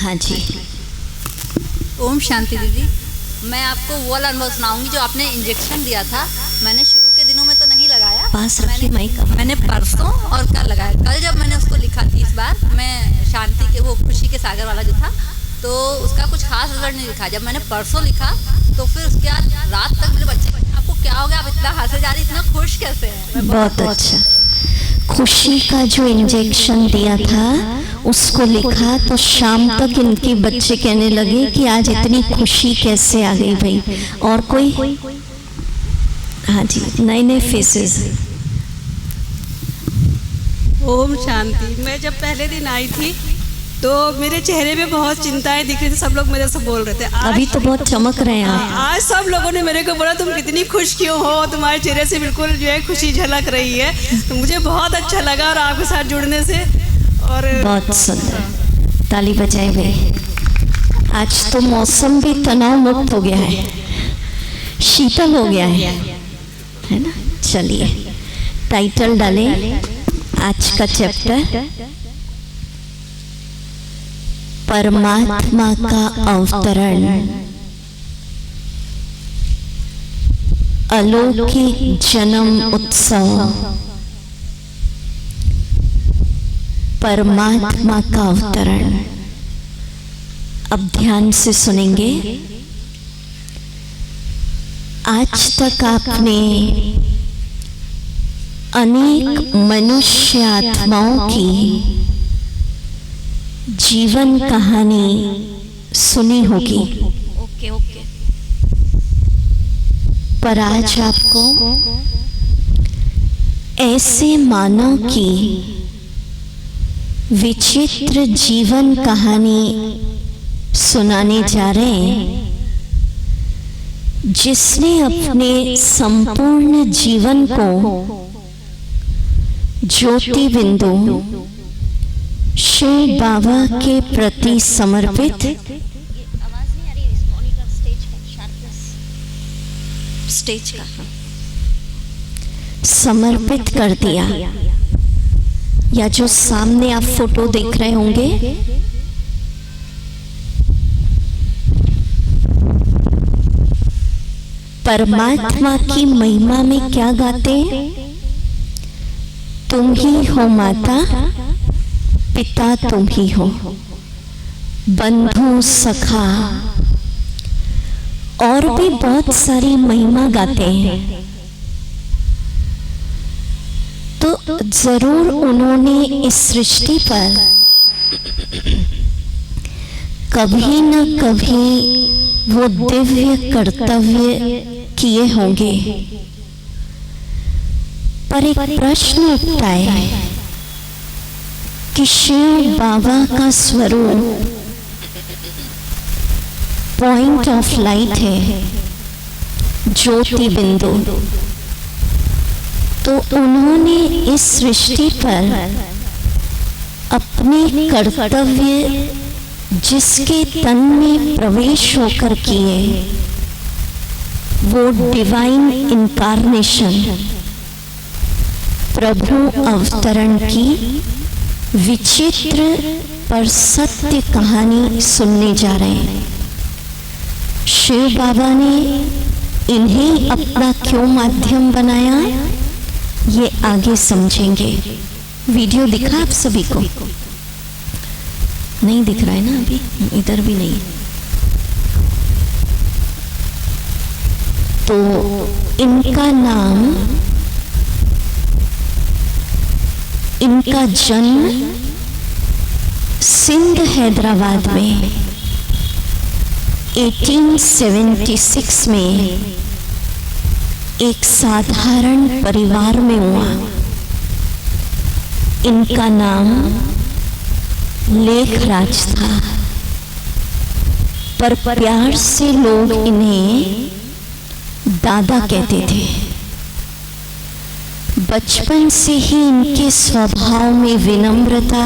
हाँ जी। ओम शांति दीदी, मैं आपको वो वाला अनुभव सुनाऊंगी जो आपने इंजेक्शन दिया था। मैंने शुरू के दिनों में तो नहीं लगाया, पास रखिए माइक। मैंने परसों और कल लगाया। कल जब मैंने उसको लिखा 30 बार, मैं शांति के वो खुशी के सागर वाला जो था, तो उसका कुछ खास रिजल्ट नहीं लिखा। जब मैंने परसों लिखा तो फिर उसके बाद रात तक मेरे बच्चे, आपको क्या हो गया, आप इतना हंसे जा रही, इतना खुश कैसे हैं? बहुत अच्छा। खुशी का जो इंजेक्शन दिया था उसको लिखा तो शाम तक इनके बच्चे कहने लगे कि आज इतनी खुशी कैसे आ गई भाई। और कोई? हाँ जी, नए नए फेसेस। ओम शांति। मैं जब पहले दिन आई थी तो मेरे चेहरे पे बहुत चिंताएं दिख रही थी। सब लोग मेरे से बोल रहे थे अभी तो बहुत चमक रहे हैं आप। आज सब लोगों ने मेरे को बोला तुम कितनी खुश क्यों हो, तुम्हारे चेहरे से बिल्कुल जो है खुशी झलक रही है। तो मुझे बहुत अच्छा लगा और आपके साथ जुड़ने से। और बहुत सुंदर, ताली बजाए भाई। आज तो मौसम भी तनाव मुक्त हो गया है, शीतल हो गया है ना। चलिए टाइटल डालें आज का चैप्टर, परमात्मा का अवतरण, अलौकिक जन्म उत्सव। परमात्मा का अवतरण। अब ध्यान से सुनेंगे। आज तक आपने अनेक मनुष्य आत्माओं की जीवन कहानी सुनी होगी। Okay okay. पर आज आपको ऐसे मानव की विचित्र जीवन कहानी सुनाने जा रहे हैं, जिसने अपने संपूर्ण जीवन को ज्योति बिंदु शिव बाबा के प्रति समर्पित, स्टेज का समर्पित कर दिया। या जो सामने आप फोटो देख रहे होंगे, परमात्मा की महिमा में क्या गाते? तुम ही हो माता, पिता तुम ही हो, बंधु सखा, और भी बहुत सारी महिमा गाते हैं। तो जरूर उन्होंने इस सृष्टि पर कभी न कभी वो दिव्य कर्तव्य किए होंगे। पर एक प्रश्न उठता है कि शिव बाबा का स्वरूप पॉइंट ऑफ लाइट है, ज्योति बिंदु। तो उन्होंने इस सृष्टि पर अपने कर्तव्य जिसके तन में प्रवेश होकर किए, वो डिवाइन इनकारनेशन, प्रभु अवतरण की विचित्र पर सत्य कहानी सुनने जा रहे हैं। शिव बाबा ने इन्हें अपना क्यों माध्यम बनाया, ये आगे समझेंगे। वीडियो दिखा आप सभी को? नहीं दिख रहा है ना अभी, इधर भी नहीं। तो इनका नाम, इनका जन्म सिंध हैदराबाद में 1876 में एक साधारण परिवार में हुआ। इनका नाम लेखराज था, पर प्यार से लोग इन्हें दादा कहते थे। बचपन से ही इनके स्वभाव में विनम्रता,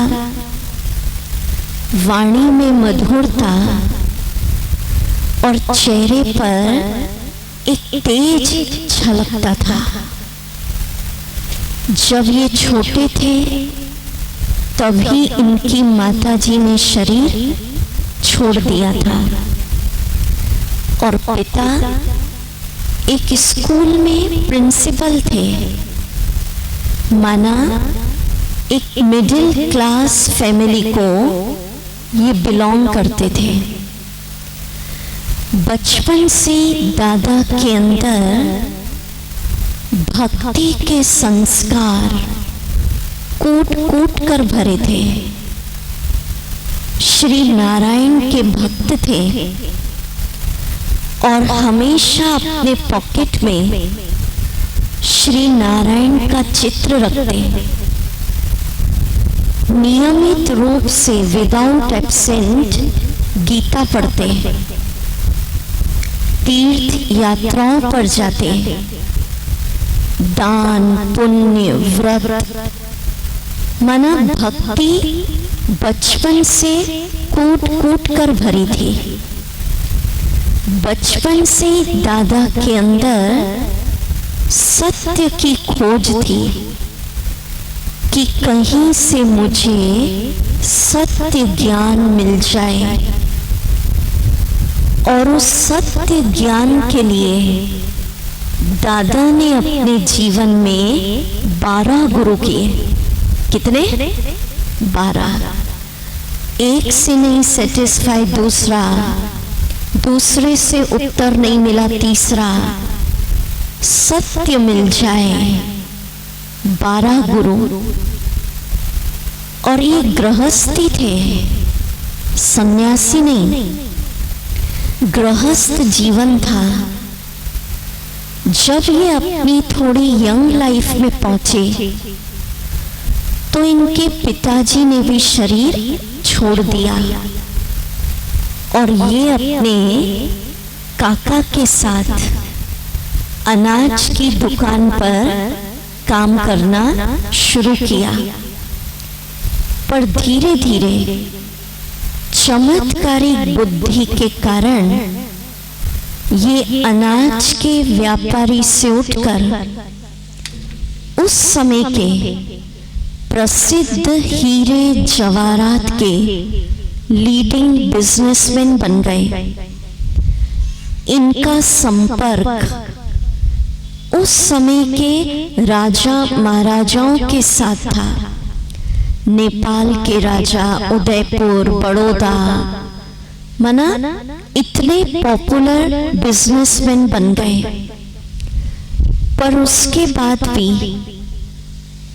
वाणी में मधुरता और चेहरे पर एक तेज झलकता था। जब ये छोटे थे तभी इनकी माताजी ने शरीर छोड़ दिया था और पिता एक स्कूल में प्रिंसिपल थे। माना एक मिडिल क्लास फैमिली को ये बिलोंग करते थे। बचपन से दादा के अंदर भक्ति के संस्कार कूट कूट कर भरे थे। श्री नारायण के भक्त थे और हमेशा अपने पॉकेट में श्री नारायण का चित्र रखते। नियमित रूप से विदाउट एब्सेंट गीता पढ़ते, तीर्थ यात्राओं पर जाते, दान पुण्य व्रत, माना भक्ति बचपन से कूट कूट कर भरी थी। बचपन से दादा के अंदर सत्य की खोज थी कि कहीं से मुझे सत्य ज्ञान मिल जाए, और उस सत्य ज्ञान के लिए दादा ने अपने जीवन में 12 गुरु किए। कितने? 12। एक से नहीं सेटिस्फाई दूसरा, दूसरे से उत्तर नहीं मिला तीसरा, सत्य मिल जाए 12 गुरु। और ये गृहस्थी थे, सन्यासी नहीं, गृहस्थ जीवन था। जब ये अपनी थोड़ी यंग लाइफ में पहुंचे तो इनके पिताजी ने भी शरीर छोड़ दिया और ये अपने काका के साथ अनाज की दुकान पर काम करना शुरू किया। पर धीरे धीरे चमत्कारिक बुद्धि के कारण ये अनाज के व्यापारी से उठकर उस समय के प्रसिद्ध हीरे जवाहरात के लीडिंग बिजनेसमैन बन गए। इनका संपर्क उस समय के राजा महाराजाओं के साथ था। नेपाल के राजा, उदयपुर, बड़ौदा, माना इतने पॉपुलर बिजनेसमैन बन गए। पर उसके बाद भी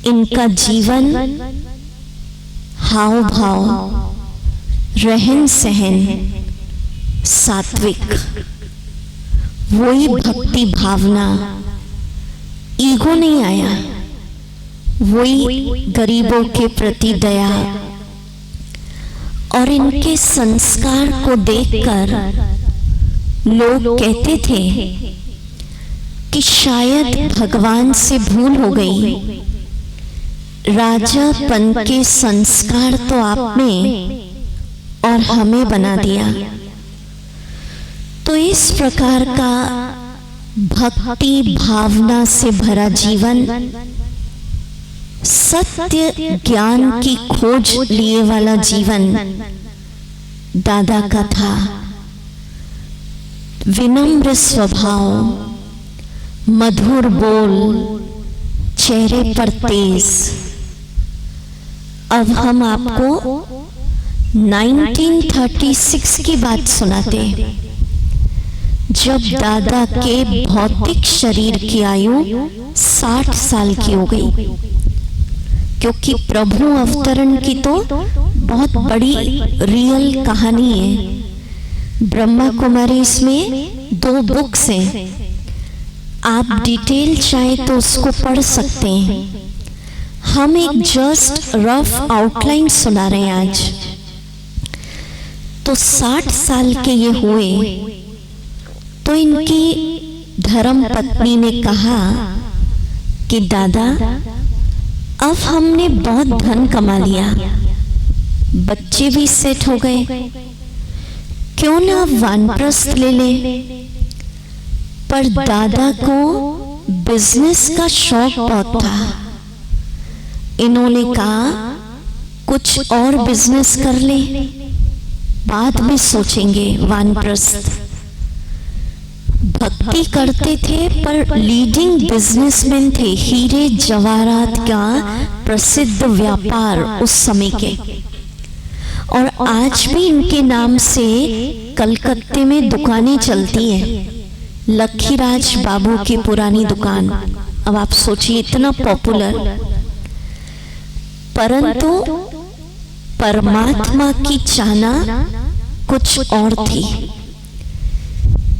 इनका जीवन, हाव भाव, रहन सहन सात्विक, वही भक्ति भावना, ईगो नहीं आया, वही गरीबों के प्रति दया। और इनके संस्कार को देखकर लोग कहते थे कि शायद भगवान से भूल हो गई, राजापन के संस्कार तो आपने और हमें बना दिया। तो इस प्रकार का भक्ति भावना से भरा जीवन, सत्य ज्ञान की खोज लिए वाला जीवन दादा का था। विनम्र स्वभाव, मधुर बोल, चेहरे पर तेज। अब हम आपको 1936 की बात सुनाते, जब दादा के भौतिक शरीर की आयु 60 साल की हो गई। क्योंकि प्रभु अवतरण की तो बहुत बड़ी रियल कहानी है। ब्रह्मा कुमारी इसमें 2 बुक्स हैं, आप डिटेल चाहे तो उसको पढ़ सकते हैं। हम एक जस्ट रफ आउटलाइन सुना रहे हैं आज। तो 60 साल के ये हुए तो इनकी धर्म पत्नी ने कहा कि दादा, अब हमने बहुत धन कमा लिया, बच्चे भी सेट हो गए, क्यों ना वानप्रस्थ ले ले। पर दादा को बिजनेस का शौक बहुत था। इन्होंने कहा कुछ और बिजनेस कर ले। बाद में सोचेंगे। वानप्रस्थ भक्ति करते थे पर लीडिंग बिजनेसमैन थे, हीरे जवाहरात का प्रसिद्ध व्यापार उस समय के, और आज भी इनके नाम से कलकत्ते में दुकानें चलती हैं। लखीराज बाबू की पुरानी दुकान, अब आप सोचिए इतना पॉपुलर, परंतु परमात्मा की चाहना कुछ और थी।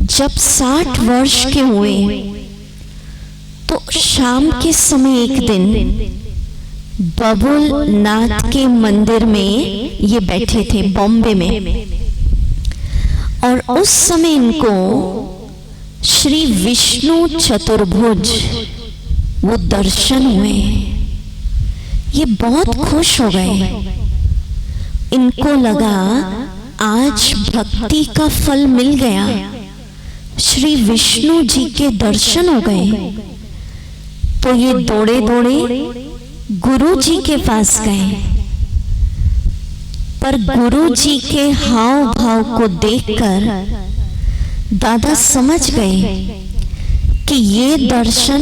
जब 60 वर्ष के हुए तो शाम के समय एक दिन बबुल नाथ के मंदिर में ये बैठे थे बॉम्बे में, और उस समय इनको श्री विष्णु चतुर्भुज वो दर्शन हुए। ये बहुत खुश हो गए। इनको लगा आज भक्ति का फल मिल गया, श्री विष्णु जी के दर्शन हो गए। तो ये दौड़े दौड़े गुरु जी के पास गए, पर गुरु जी के हाव भाव को देखकर दादा समझ गए कि ये दर्शन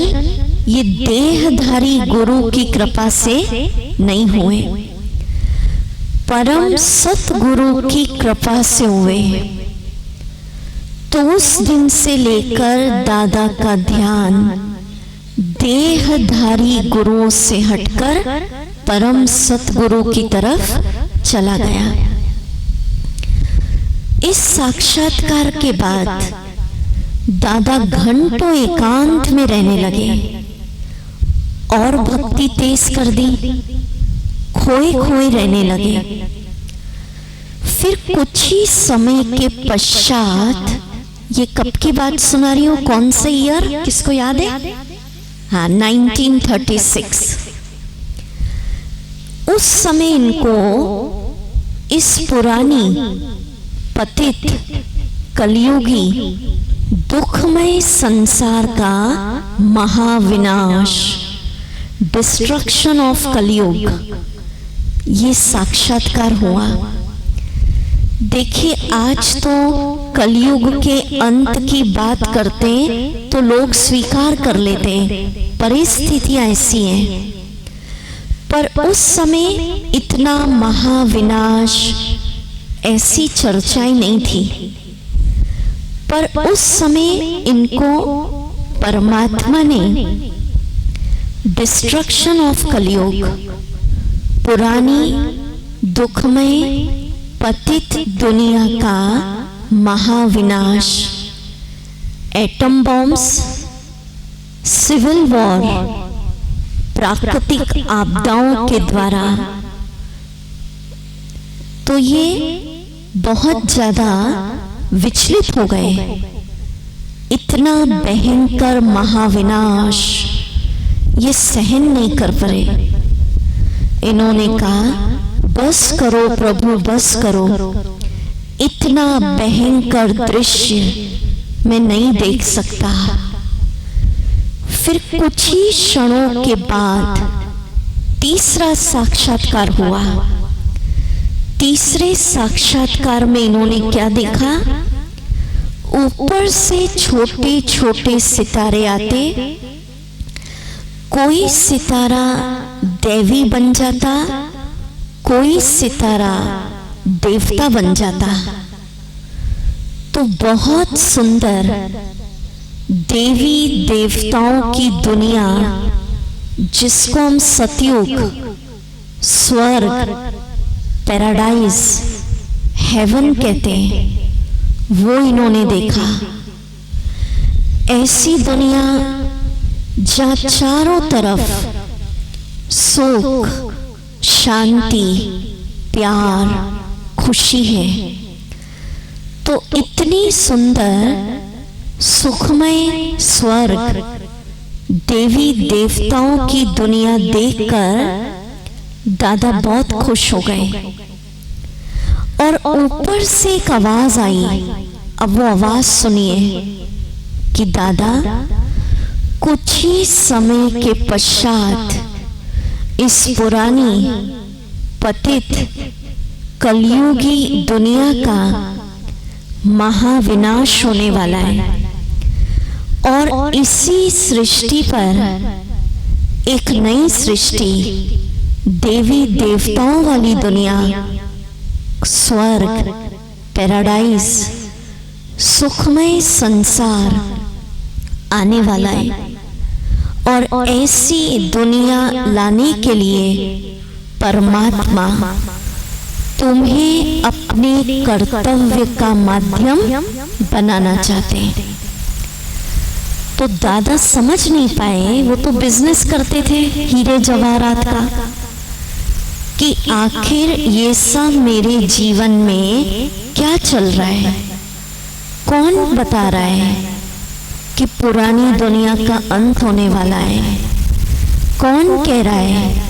ये देहधारी गुरु की कृपा से नहीं हुए, परम सतगुरु की कृपा से हुए। तो उस दिन से लेकर दादा का ध्यान देहधारी गुरुओं से हटकर परम सतगुरु की तरफ चला गया। इस साक्षात्कार के बाद दादा घंटों एकांत में रहने लगे और भक्ति तेज कर दी, खोए खोए रहने लगे। फिर कुछ ही समय के पश्चात, ये कब की बात सुना रही हूँ, कौन सा ईयर किसको याद है? हाँ, 1936। उस समय इनको इस पुरानी पतित कलयुगी दुखमय संसार का महाविनाश, डिस्ट्रक्शन ऑफ कलयुग, ये साक्षात्कार हुआ। देखिए आज तो कलयुग के अंत की बात करते तो लोग स्वीकार कर लेते, परिस्थितियां ऐसी हैं। पर उस समय इतना महाविनाश ऐसी चर्चाएं नहीं थी। पर उस समय इनको परमात्मा ने डिस्ट्रक्शन ऑफ कलयुग, पुरानी दुखमय पतित दुनिया का महाविनाश, एटम बॉम्ब्स, सिविल वॉर, प्राकृतिक आपदाओं के द्वारा, तो ये बहुत ज्यादा विचलित हो गए। इतना भयंकर महाविनाश ये सहन नहीं कर पाए। इन्होंने कहा बस करो प्रभु, बस करो, इतना भयंकर दृश्य मैं नहीं देख सकता। फिर कुछ ही क्षणों के बाद तीसरा साक्षात्कार हुआ। तीसरे साक्षात्कार में इन्होंने क्या देखा? ऊपर से छोटे छोटे सितारे आते, कोई सितारा देवी बन जाता, कोई सितारा देवता बन जाता। तो बहुत सुंदर देवी देवताओं की दुनिया, जिसको हम सतयुग, स्वर्ग, पैराडाइज, हेवन कहते हैं, वो इन्होंने देखा। ऐसी दुनिया जहाँ चारों तरफ सुख, शांति, प्यार, खुशी है। तो इतनी सुंदर सुखमय स्वर्ग, देवी देवताओं की दुनिया देखकर दादा बहुत खुश हो गए। और ऊपर से एक आवाज आई। अब वो आवाज सुनिए कि दादा कुछ ही समय के पश्चात इस पुरानी पतित कलयुगी दुनिया का महाविनाश होने वाला है और इसी सृष्टि पर एक नई सृष्टि, देवी देवताओं वाली दुनिया, स्वर्ग, पैराडाइज, सुखमय संसार आने वाला है। और ऐसी दुनिया लाने के लिए परमात्मा तुम्हें अपने कर्तव्य का माध्यम बनाना चाहते हैं। तो दादा समझ नहीं पाए, वो तो बिजनेस करते थे हीरे जवाहरात का, कि आखिर ये सब मेरे जीवन में क्या चल रहा है, कौन बता रहा है कि पुरानी दुनिया का अंत होने वाला है, कौन कह रहा है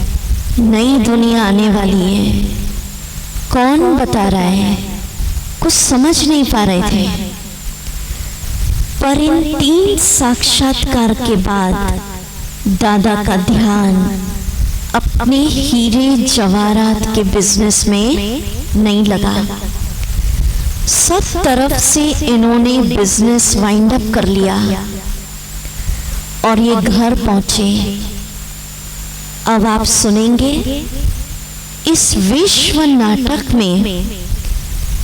नई दुनिया आने वाली है, कौन बता रहा है, कुछ समझ नहीं पा रहे थे। पर इन 3 साक्षात्कार के बाद दादा का ध्यान अपने हीरे जवाहरात के बिजनेस में नहीं लगा। सब तरफ से इन्होंने बिजनेस वाइंड अप कर लिया और ये घर पहुंचे। अब आप सुनेंगे इस विश्व नाटक में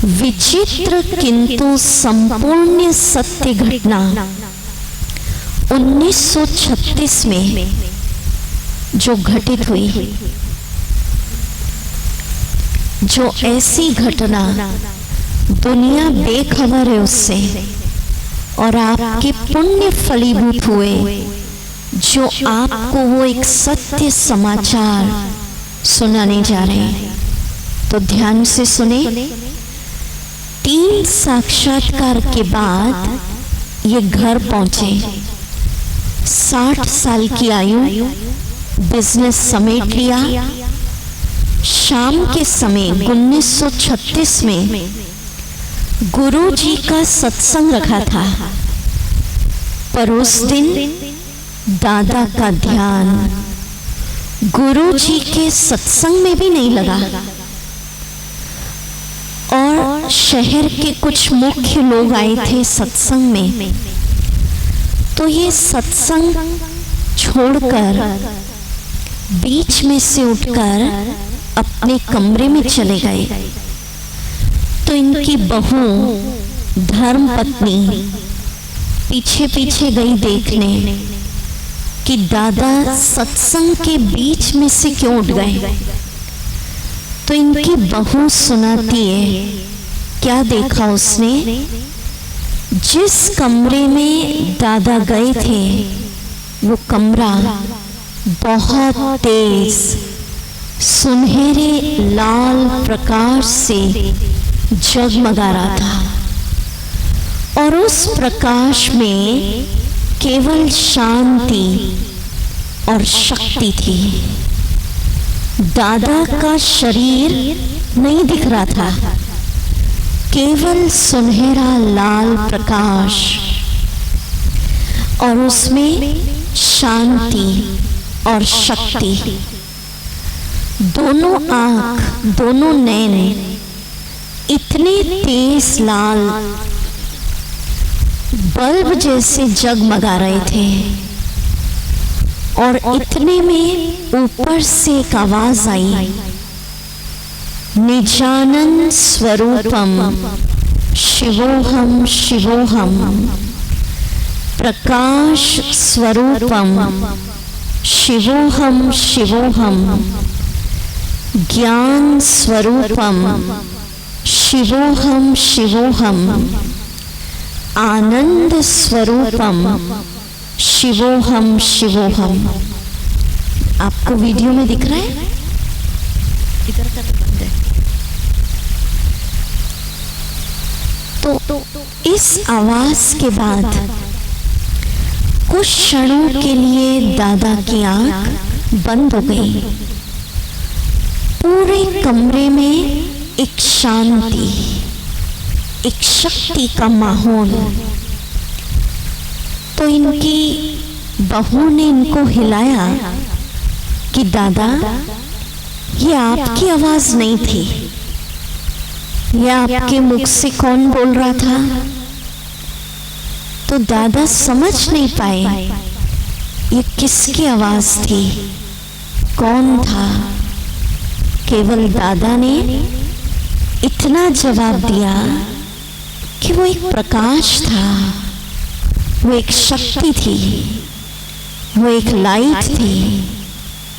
विचित्र किंतु संपूर्ण सत्य घटना 1936 में जो घटित हुई, जो ऐसी घटना दुनिया बेखबर है उससे, और आपके पुण्य फलीभूत हुए जो आपको वो एक सत्य समाचार सुनाने जा रहे हैं। तो ध्यान से सुने। 3 साक्षात्कार के बाद ये घर पहुंचे। 60 साल की आयु, बिजनेस समेट लिया। शाम के समय 1936 में गुरु जी का सत्संग रखा था, पर उस दिन दादा का ध्यान गुरु जी के सत्संग में भी नहीं लगा। और शहर के कुछ मुख्य लोग आए थे सत्संग में, तो ये सत्संग छोड़कर बीच में से उठकर अपने कमरे में चले गए। तो इनकी बहू धर्म पत्नी पीछे पीछे गई देखने कि दादा सत्संग के बीच में से क्यों उठ गए। तो इनकी बहू सुनाती है क्या देखा उसने। जिस कमरे में दादा गए थे वो कमरा बहुत तेज सुनहरे लाल प्रकाश से जगमगा रहा था, और उस प्रकाश में केवल शांति और शक्ति थी। दादा का शरीर नहीं दिख रहा था, केवल सुनहरा लाल प्रकाश, और उसमें शांति और शक्ति। दोनों आंख, दोनों नैन इतने तेज लाल बल्ब जैसे जगमगा रहे थे, और इतने में ऊपर से एक आवाज आई, निजानंद स्वरूपम शिवोहम शिवोहम, प्रकाश स्वरूपम शिवोहम शिवोहम, ज्ञान स्वरूपम शिवोहम शिवोहम, आनंद स्वरूपम शिवोहम शिवोहम। आपको वीडियो में दिख रहा है? इधर का तो बंद है। तो इस आवाज के बाद कुछ क्षणों के लिए दादा की आंख बंद हो गई। पूरे कमरे में एक शांति, एक शक्ति का माहौल। तो इनकी बहू ने इनको हिलाया कि दादा ये आपकी आवाज नहीं थी, यह आपके मुख से कौन बोल रहा था? तो दादा समझ नहीं पाए ये किसकी आवाज थी, कौन था। केवल दादा ने इतना जवाब दिया कि वो एक प्रकाश था, वो एक शक्ति थी, वो एक लाइट थी,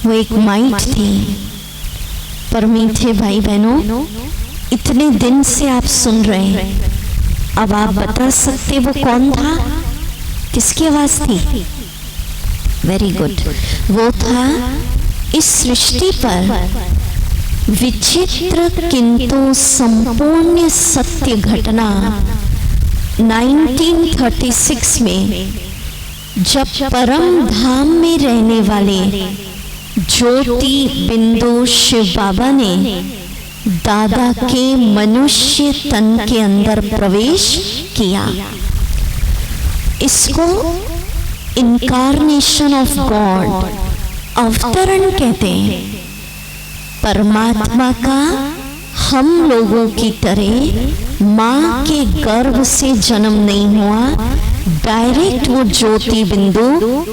वो एक माइट थी। पर मीठे भाई बहनों, इतने दिन से आप सुन रहे हैं, अब आप बता सकते वो कौन था, किसकी आवाज थी? वेरी गुड, वो था इस सृष्टि पर विचित्र किंतु संपूर्ण सत्य घटना 1936 में जब परम धाम में रहने वाले ज्योति बिंदु शिव बाबा ने दादा के मनुष्य तन के अंदर प्रवेश किया। इसको इनकारनेशन ऑफ गॉड, अवतरण कहते हैं। परमात्मा का हम लोगों की तरह माँ के गर्भ से जन्म नहीं हुआ, डायरेक्ट वो ज्योति बिंदु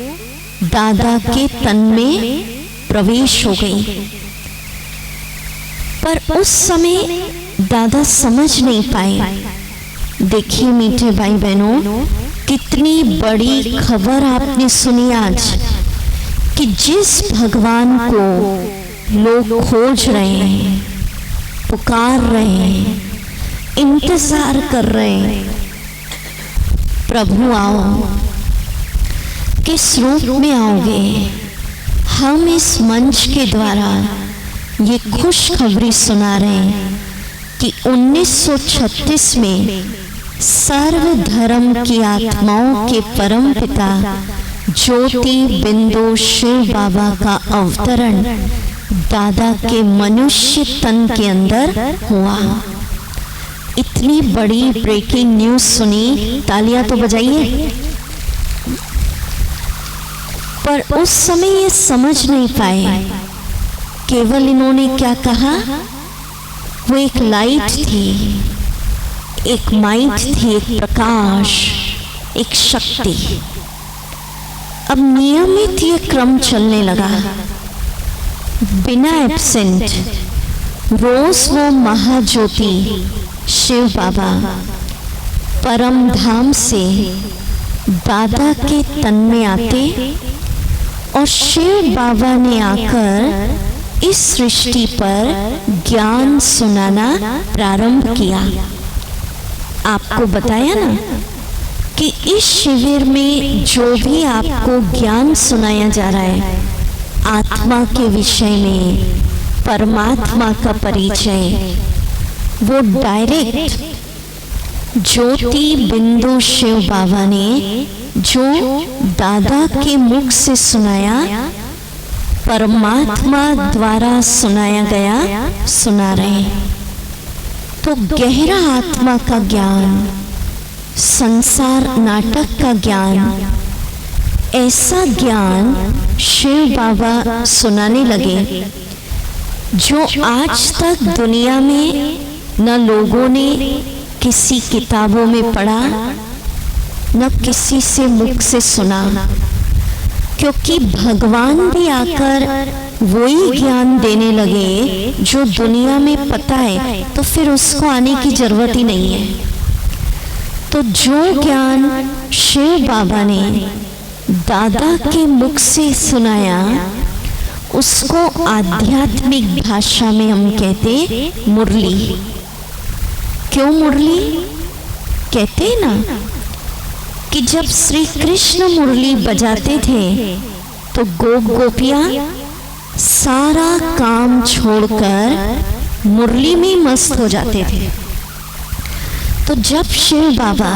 दादा के तन में प्रवेश हो गई। पर उस समय दादा समझ नहीं पाए। देखिए मीठे भाई बहनों, कितनी बड़ी खबर आपने सुनी आज कि जिस भगवान को लोग खोज रहे हैं, पुकार रहे हैं, इंतजार कर रहे हैं, प्रभु आओ, किस रूप में आओगे? हम इस मंच के द्वारा ये खुशखबरी सुना रहे हैं कि 1936 में सर्व धर्म की आत्माओं के परम पिता ज्योति बिंदु शिव बाबा का अवतरण दादा के मनुष्य तन के अंदर हुआ। इतनी बड़ी ब्रेकिंग न्यूज सुनी, तालियां तो बजाइए। पर उस समय ये समझ नहीं पाए, केवल इन्होंने क्या कहा, वो एक लाइट थी, एक माइट थी, एक प्रकाश, एक शक्ति। अब नियमित ये क्रम चलने लगा, बिना एब्सेंट रोज वो महाज्योति शिव बाबा परम धाम से दादा के तन में आते और शिव बाबा ने आकर इस सृष्टि पर ज्ञान सुनाना प्रारंभ किया। आपको बताया ना कि इस शिविर में जो भी आपको ज्ञान सुनाया जा रहा है, आत्मा के विषय में, परमात्मा का परिचय, वो डायरेक्ट ज्योति बिंदु शिव बाबा ने जो दादा के मुख से सुनाया, परमात्मा द्वारा सुनाया गया, सुना रहे। तो गहरा आत्मा का ज्ञान, संसार नाटक का ज्ञान, ऐसा ज्ञान शिव बाबा सुनाने लगे जो आज तक दुनिया में न लोगों ने किसी किताबों में पढ़ा, न किसी से मुख से सुना। क्योंकि भगवान भी आकर वही ज्ञान देने लगे जो दुनिया में पता है, तो फिर उसको आने की जरूरत ही नहीं है। तो जो ज्ञान शिव बाबा ने दादा के मुख से सुनाया, उसको आध्यात्मिक भाषा में हम कहते मुरली। क्यों मुरली कहते ना कि जब श्री कृष्ण मुरली बजाते थे तो गोप गोपियां सारा काम छोड़कर मुरली में मस्त हो जाते थे। तो जब शिव बाबा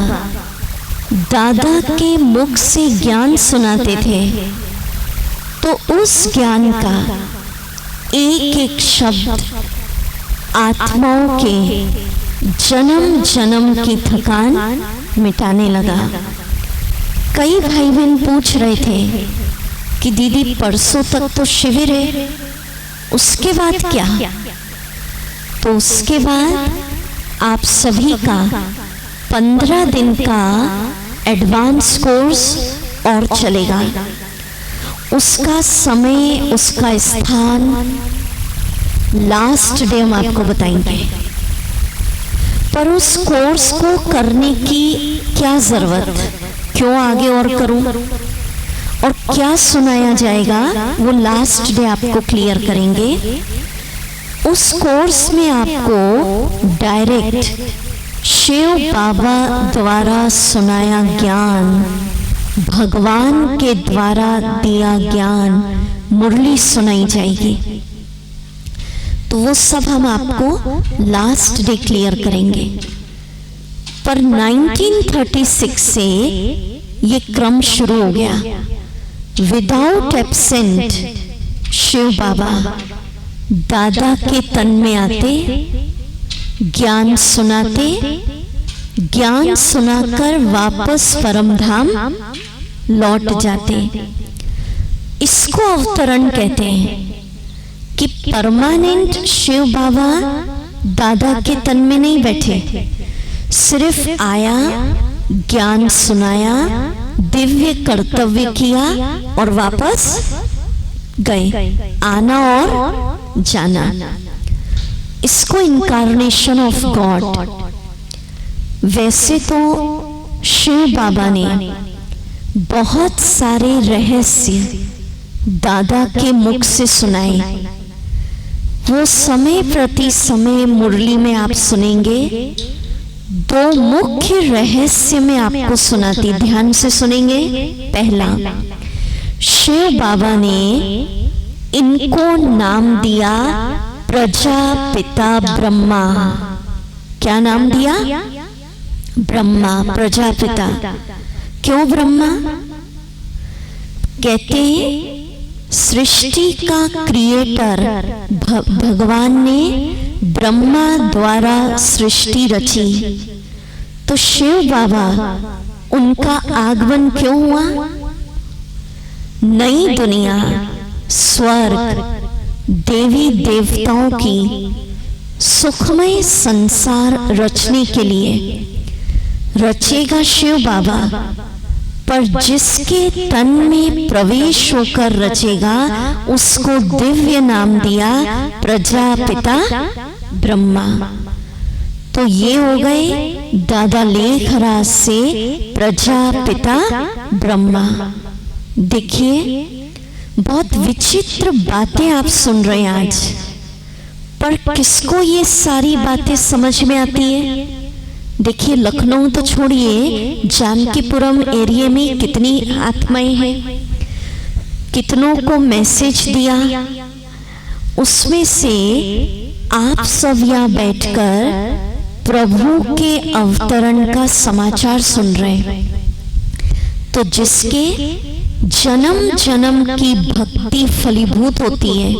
दादा के मुख से ज्ञान सुनाते थे तो उस ज्ञान का एक एक शब्द आत्माओं के जन्म जन्म की थकान मिटाने लगा। कई भाई बहन पूछ रहे थे कि दीदी परसों तक तो शिविर है, उसके बाद क्या? तो उसके बाद आप सभी का 15 दिन का एडवांस कोर्स और चलेगा। उसका समय, उसका स्थान लास्ट डे हम आपको बताएंगे। पर उस कोर्स को करने की क्या जरूरत, क्यों आगे और करूं, और क्या सुनाया जाएगा, वो लास्ट डे आपको क्लियर करेंगे। उस कोर्स में आपको डायरेक्ट शिव बाबा द्वारा सुनाया ज्ञान, भगवान के द्वारा दिया ज्ञान, मुरली सुनाई जाएगी। तो वो सब हम आपको लास्ट डे क्लियर करेंगे। पर 1936 से ये क्रम शुरू हो गया। विदाउट एब्सेंट शिव बाबा दादा के तन में आते, ज्ञान सुनाते, ज्ञान सुनाकर वापस परमधाम लौट जाते। इसको अवतरण कहते हैं कि परमानेंट शिव बाबा दादा के तन में नहीं बैठे, सिर्फ आया, ज्ञान सुनाया, दिव्य कर्तव्य किया और वापस गए। आना और जाना, इसको इनकारनेशन ऑफ गॉड। वैसे तो शिव बाबा ने बहुत सारे रहस्य दादा के मुख से सुनाए। वो समय प्रति समय मुरली में आप सुनेंगे। दो मुख्य रहस्य में आपको सुनाती, ध्यान से सुनेंगे। पहला, शिव बाबा ने इनको नाम दिया प्रजापिता ब्रह्मा। क्या नाम दिया? ब्रह्मा, प्रजापिता। क्यों ब्रह्मा? कहते हैं सृष्टि का क्रिएटर भगवान ने ब्रह्मा द्वारा सृष्टि रची। तो शिव बाबा, उनका आगमन क्यों हुआ? नई दुनिया, स्वर्ग, देवी देवताओं की सुखमय संसार रचने के लिए रचेगा शिव बाबा। पर जिसके तन में प्रवेश होकर रचेगा, उसको दिव्य नाम दिया प्रजापिता ब्रह्मा। तो ये हो गए दादा लेखराज से प्रजापिता ब्रह्मा। देखिए, बहुत विचित्र बातें आप सुन रहे हैं आज, पर किसको ये सारी बातें समझ में आती है? देखिए, लखनऊ तो छोड़िए, जानकीपुरम एरिया में कितनी आत्माएं हैं, कितनों को मैसेज दिया। उसमें से आप सब यहाँ बैठकर प्रभु के अवतरण का समाचार सुन रहे हैं। तो जिसके जन्म जन्म की भक्ति फलीभूत होती है,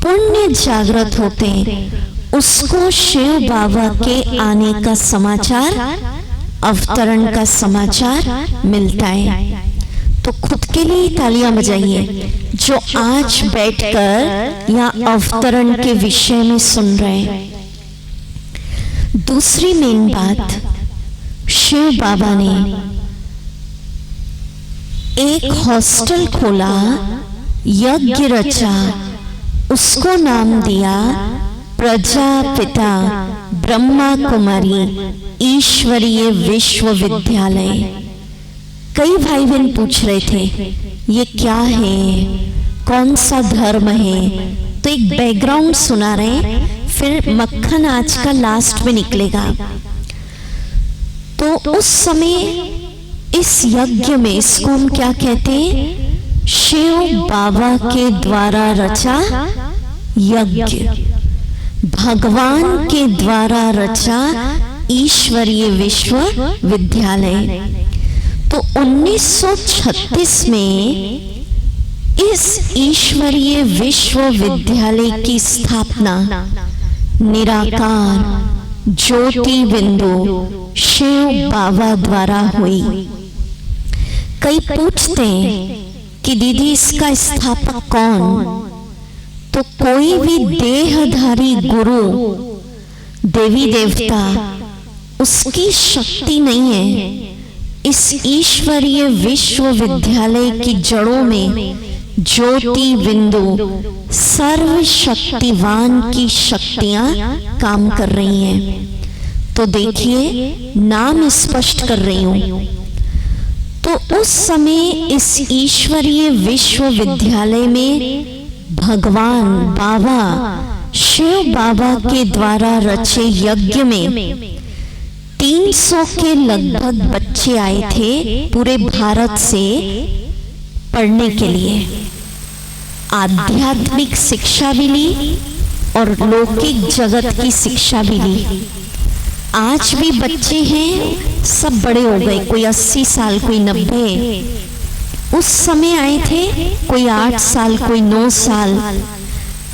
पुण्य जागृत होते हैं, उसको शिव बाबा के आने का समाचार, अवतरण का समाचार मिलता है। तो खुद के लिए तालियां बजाइए जो आज बैठकर यहाँ अवतरण के विषय में सुन रहे हैं। दूसरी मेन बात, शिव बाबा ने एक हॉस्टल खोला, यज्ञ रचा, उसको नाम दिया प्रजापिता ब्रह्मा कुमारी ईश्वरीय विश्वविद्यालय। कई भाई बहन पूछ रहे थे ये क्या है, कौन सा धर्म है, तो एक बैकग्राउंड सुना रहे, फिर मक्खन आज का लास्ट में निकलेगा। तो उस समय इस यज्ञ में, इसको हम क्या कहते हैं? शिव बाबा के द्वारा रचा यज्ञ, भगवान के द्वारा रचा ईश्वरीय विश्वविद्यालय। तो 1936 में इस ईश्वरीय विश्वविद्यालय की स्थापना निराकार ज्योति बिंदु शिव बाबा द्वारा हुई। कई पूछते हैं कि दीदी इसका स्थापक कौन? तो कोई भी देहधारी गुरु देवी देवता उसकी शक्ति नहीं है। इस ईश्वरीय विश्वविद्यालय की जड़ों में ज्योति बिंदु सर्वशक्तिवान की शक्तियां काम कर रही हैं। तो देखिए, नाम स्पष्ट कर रही हूं। तो उस समय इस ईश्वरीय विश्वविद्यालय में भगवान बाबा शिव बाबा के द्वारा रचे यज्ञ में 300 के लगभग बच्चे आए थे पूरे भारत से पढ़ने के लिए। आध्यात्मिक शिक्षा भी ली और लौकिक जगत की शिक्षा भी ली। आज भी बच्चे हैं, सब बड़े हो गए, कोई 80 साल, कोई 90। उस समय आए थे कोई 8 साल, कोई 9 साल,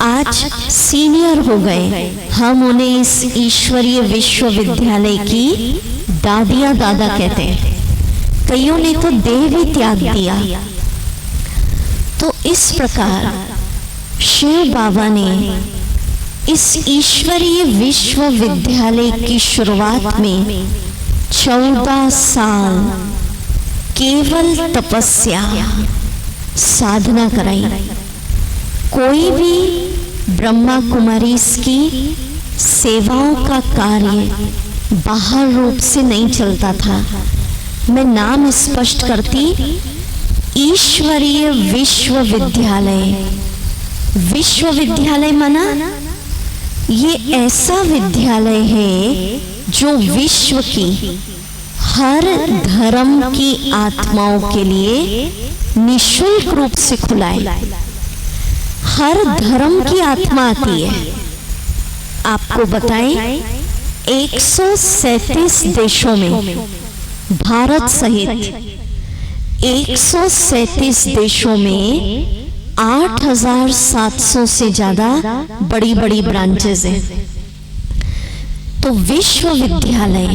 आज सीनियर हो गए। हम उन्हें इस ईश्वरीय विश्वविद्यालय की दादिया दादा कहते हैं। कईयों ने तो देह भी त्याग दिया। तो इस प्रकार शिव बाबा ने इस ईश्वरीय विश्वविद्यालय की शुरुआत में 14 साल केवल तपस्या साधना कराई। कोई भी ब्रह्मा कुमारी की सेवाओं का कार्य बाहर रूप से नहीं चलता था। मैं नाम स्पष्ट करती, ईश्वरीय विश्वविद्यालय। विश्वविद्यालय माना ये ऐसा विद्यालय है जो विश्व की हर धर्म की आत्माओं के लिए निःशुल्क रूप से खुला है। हर धर्म की आत्मा आती है। आपको बताएं, 137 देशों में, भारत सहित 137 देशों में 8,700 से ज्यादा बड़ी बड़ी ब्रांचेस हैं। तो विश्वविद्यालय,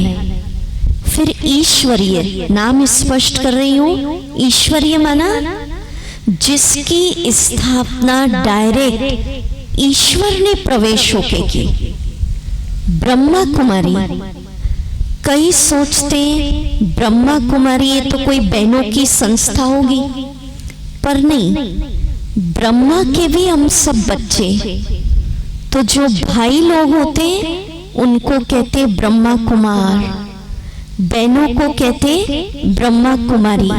फिर ईश्वरीय, नाम स्पष्ट कर रही हूं। ईश्वरीय माना जिसकी स्थापना डायरेक्ट ईश्वर ने प्रवेश होके की। ब्रह्मा कुमारी, कई सोचते ब्रह्मा कुमारी ये तो कोई बहनों की संस्था होगी, पर नहीं, ब्रह्मा के भी हम सब बच्चे। तो जो भाई लोग होते उनको कहते ब्रह्मा कुमार, बहनों को कहते ब्रह्मा कुमारी।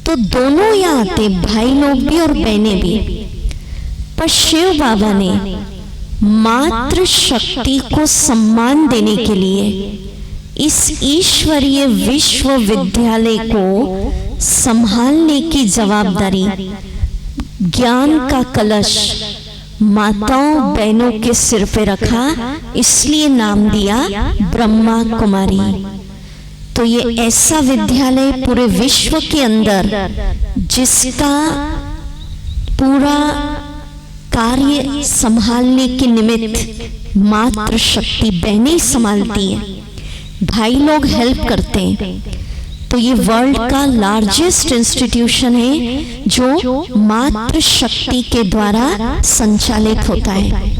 तो दोनों यहाँ आते, भाई लोग भी और बहनें भी। पर शिव बाबा ने मातृ शक्ति को सम्मान देने के लिए इस ईश्वरीय विश्वविद्यालय को संभालने की जवाबदारी, ज्ञान का कलश माताओं बहनों के सिर पे रखा, इसलिए नाम दिया ब्रह्मा कुमारी। तो ये ऐसा विद्यालय पूरे विश्व के अंदर जिसका पूरा कार्य संभालने के निमित्त मातृ शक्ति बहनें संभालती हैं, भाई लोग हेल्प करते हैं। तो ये वर्ल्ड का लार्जेस्ट इंस्टीट्यूशन है जो मातृ शक्ति के द्वारा संचालित होता है।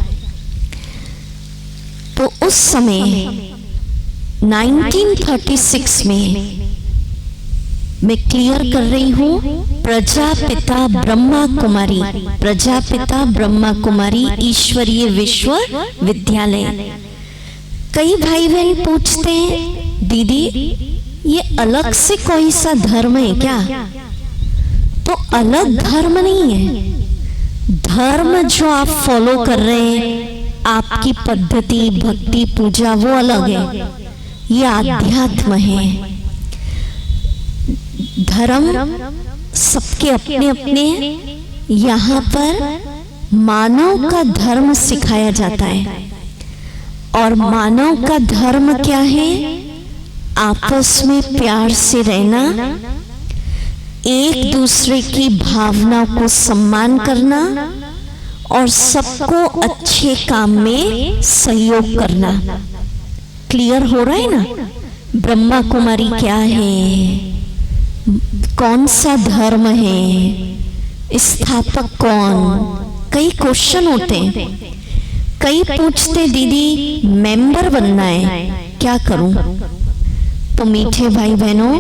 तो उस समय 1936 में, मैं क्लियर कर रही हूँ, प्रजापिता ब्रह्मा कुमारी, प्रजापिता ब्रह्मा कुमारी ईश्वरीय विश्वविद्यालय। कई भाई बहन पूछते हैं, दीदी ये अलग से कोई सा धर्म है क्या? तो अलग धर्म नहीं है। धर्म जो आप फॉलो कर रहे हैं, आपकी पद्धति, भक्ति, पूजा, वो अलग है। ये आध्यात्म है। धर्म सबके अपने अपने, यहाँ पर मानव का धर्म सिखाया जाता है। और मानव का धर्म क्या है? आपस में प्यार से रहना, एक दूसरे की भावना को सम्मान करना और सबको अच्छे काम में सहयोग करना। क्लियर हो रहा है ना? ब्रह्मा कुमारी क्या है, कौन सा धर्म है, स्थापक कौन? कई क्वेश्चन होते हैं। कई पूछते दीदी मेंबर बनना है, क्या करूं? तो मीठे भाई बहनों,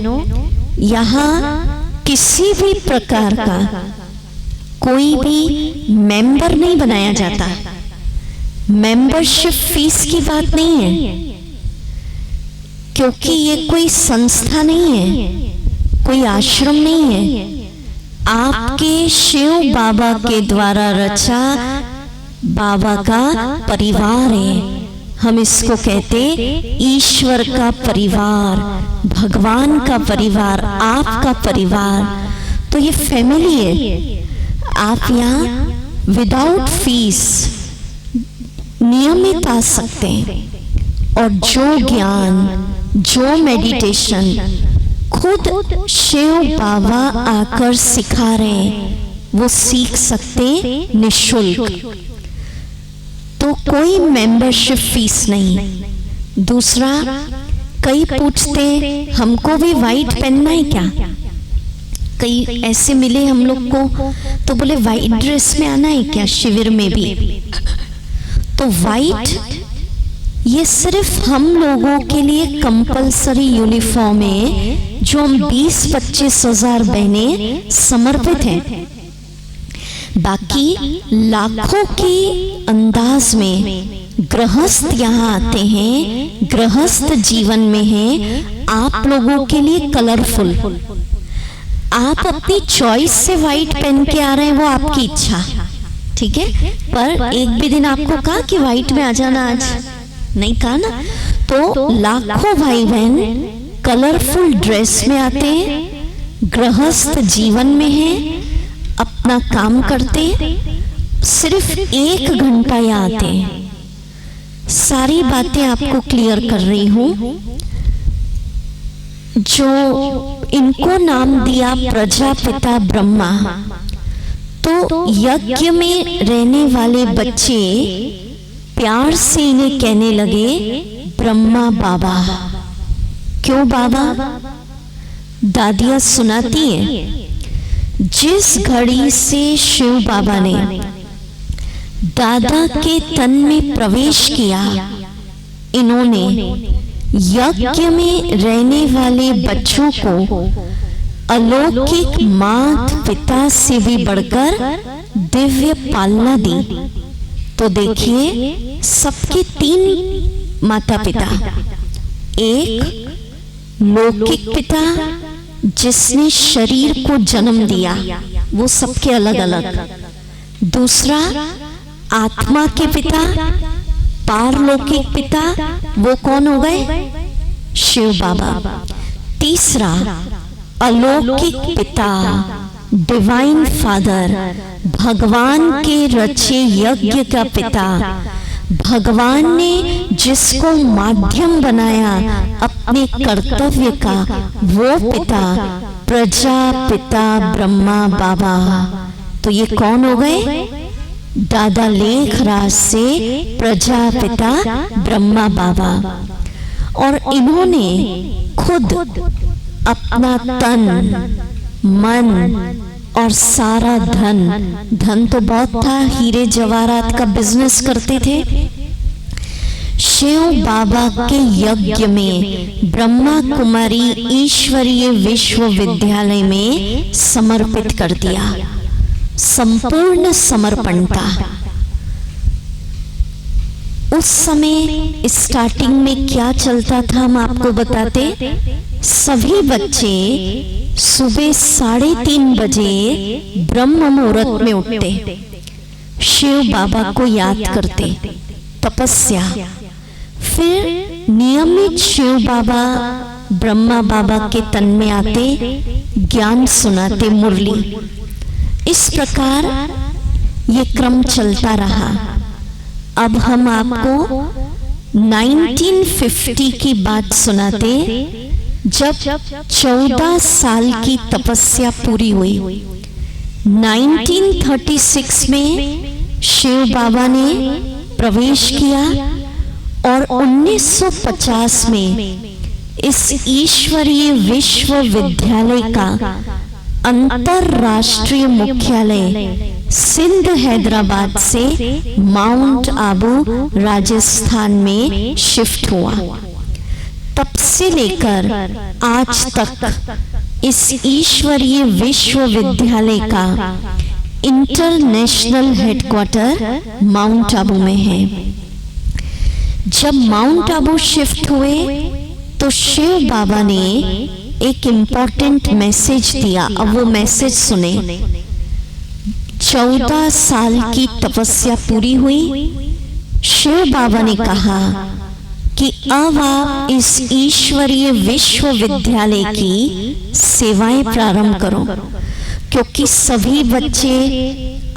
यहाँ किसी भी प्रकार का कोई भी मेंबर नहीं बनाया जाता। मेंबरशिप फीस की बात नहीं है, क्योंकि ये कोई संस्था नहीं है, कोई आश्रम नहीं है। आपके शिव बाबा के द्वारा रचा बाबा का परिवार है। हम इसको कहते ईश्वर का परिवार, भगवान का परिवार, आपका परिवार। तो ये फैमिली है। आप यहाँ विदाउट फीस नियमित आ सकते हैं और जो ज्ञान, जो मेडिटेशन खुद शिव बाबा आकर सिखा रहे हैं, वो सीख सकते निशुल्क। तो कोई मेंबरशिप फीस नहीं। दूसरा, कई पूछते हमको भी वाइट पहनना है क्या? कई ऐसे मिले हम लोग को, तो बोले वाइट ड्रेस में आना है क्या शिविर में भी? तो वाइट ये सिर्फ हम लोगों के लिए कंपलसरी यूनिफॉर्म है, जो हम 20-25 हजार बहनें समर्पित हैं। बाकी लाखों के अंदाज में गृहस्थ यहाँ आते हैं, गृहस्थ जीवन में हैं। आप लोगों के लिए कलरफुल, आप अपनी चॉइस से व्हाइट पहन के आ रहे हैं, वो आपकी इच्छा, ठीक है। पर एक भी दिन आपको कहा कि व्हाइट में आ जाना, आज नहीं कहा ना। तो लाखों भाई बहन कलरफुल ड्रेस में आते हैं, गृहस्थ जीवन में हैं, अपना काम करते, सिर्फ 1 घंटा यहाँ आते हैं। सारी बातें आपको क्लियर कर रही हूं। जो इनको नाम दिया प्रजापिता ब्रह्मा, तो यज्ञ में रहने वाले बच्चे प्यार से इन्हें कहने लगे ब्रह्मा बाबा। क्यों बाबा? दादियां सुनाती हैं, जिस घड़ी से शिव बाबा ने दादा के तन में प्रवेश किया, इन्होंने यज्ञ में रहने वाले बच्चों को अलौकिक माता पिता से भी बढ़कर दिव्य पालना दी। तो देखिए, सबके 3 माता पिता, एक लौकिक पिता जिसने शरीर को जन्म दिया, वो सबके अलग अलग। दूसरा आत्मा के पिता, पारलौकिक पिता, वो कौन हो गए? शिव बाबा। तीसरा अलौकिक पिता, डिवाइन फादर, भगवान के रचे यज्ञ का पिता, भगवान ने जिसको माध्यम बनाया अपने कर्तव्य का, वो पिता प्रजापिता ब्रह्मा बाबा। तो ये कौन हो गए? दादा लेखराज से प्रजापिता ब्रह्मा बाबा। और इन्होंने खुद अपना तन, मन और सारा धन तो बहुत था, हीरे जवाहरात का बिजनेस करते थे, शिव बाबा के यज्ञ में ब्रह्मा कुमारी ईश्वरीय विश्वविद्यालय में समर्पित कर दिया। संपूर्ण समर्पण था। उस समय स्टार्टिंग में क्या चलता था हम आपको बताते। सभी बच्चे सुबह 3:30 बजे ब्रह्म मुहूर्त में उठते, शिव बाबा को याद करते, तपस्या, फिर नियमित शिव बाबा ब्रह्मा बाबा के तन में आते, ज्ञान सुनाते, मुरली। इस प्रकार ये क्रम चलता रहा। अब हम आपको 1950 की बात सुनाते, जब 14 साल की तपस्या पूरी हुई। 1936 में शिव बाबा ने प्रवेश किया और 1950 में इस ईश्वरीय विश्वविद्यालय का अंतरराष्ट्रीय मुख्यालय सिंध हैदराबाद से माउंट आबू राजस्थान में शिफ्ट हुआ। तब से लेकर आज तक इस ईश्वरीय विश्वविद्यालय का इंटरनेशनल हेडक्वार्टर माउंट आबू में है। जब माउंट आबू शिफ्ट हुए तो शिव बाबा ने एक इम्पोर्टेंट मैसेज दिया। अब वो मैसेज सुने। 14 साल की तपस्या पूरी हुई। शिव बाबा ने कहा कि अब आप इस ईश्वरीय विश्वविद्यालय की सेवाएं प्रारंभ करो, क्योंकि सभी बच्चे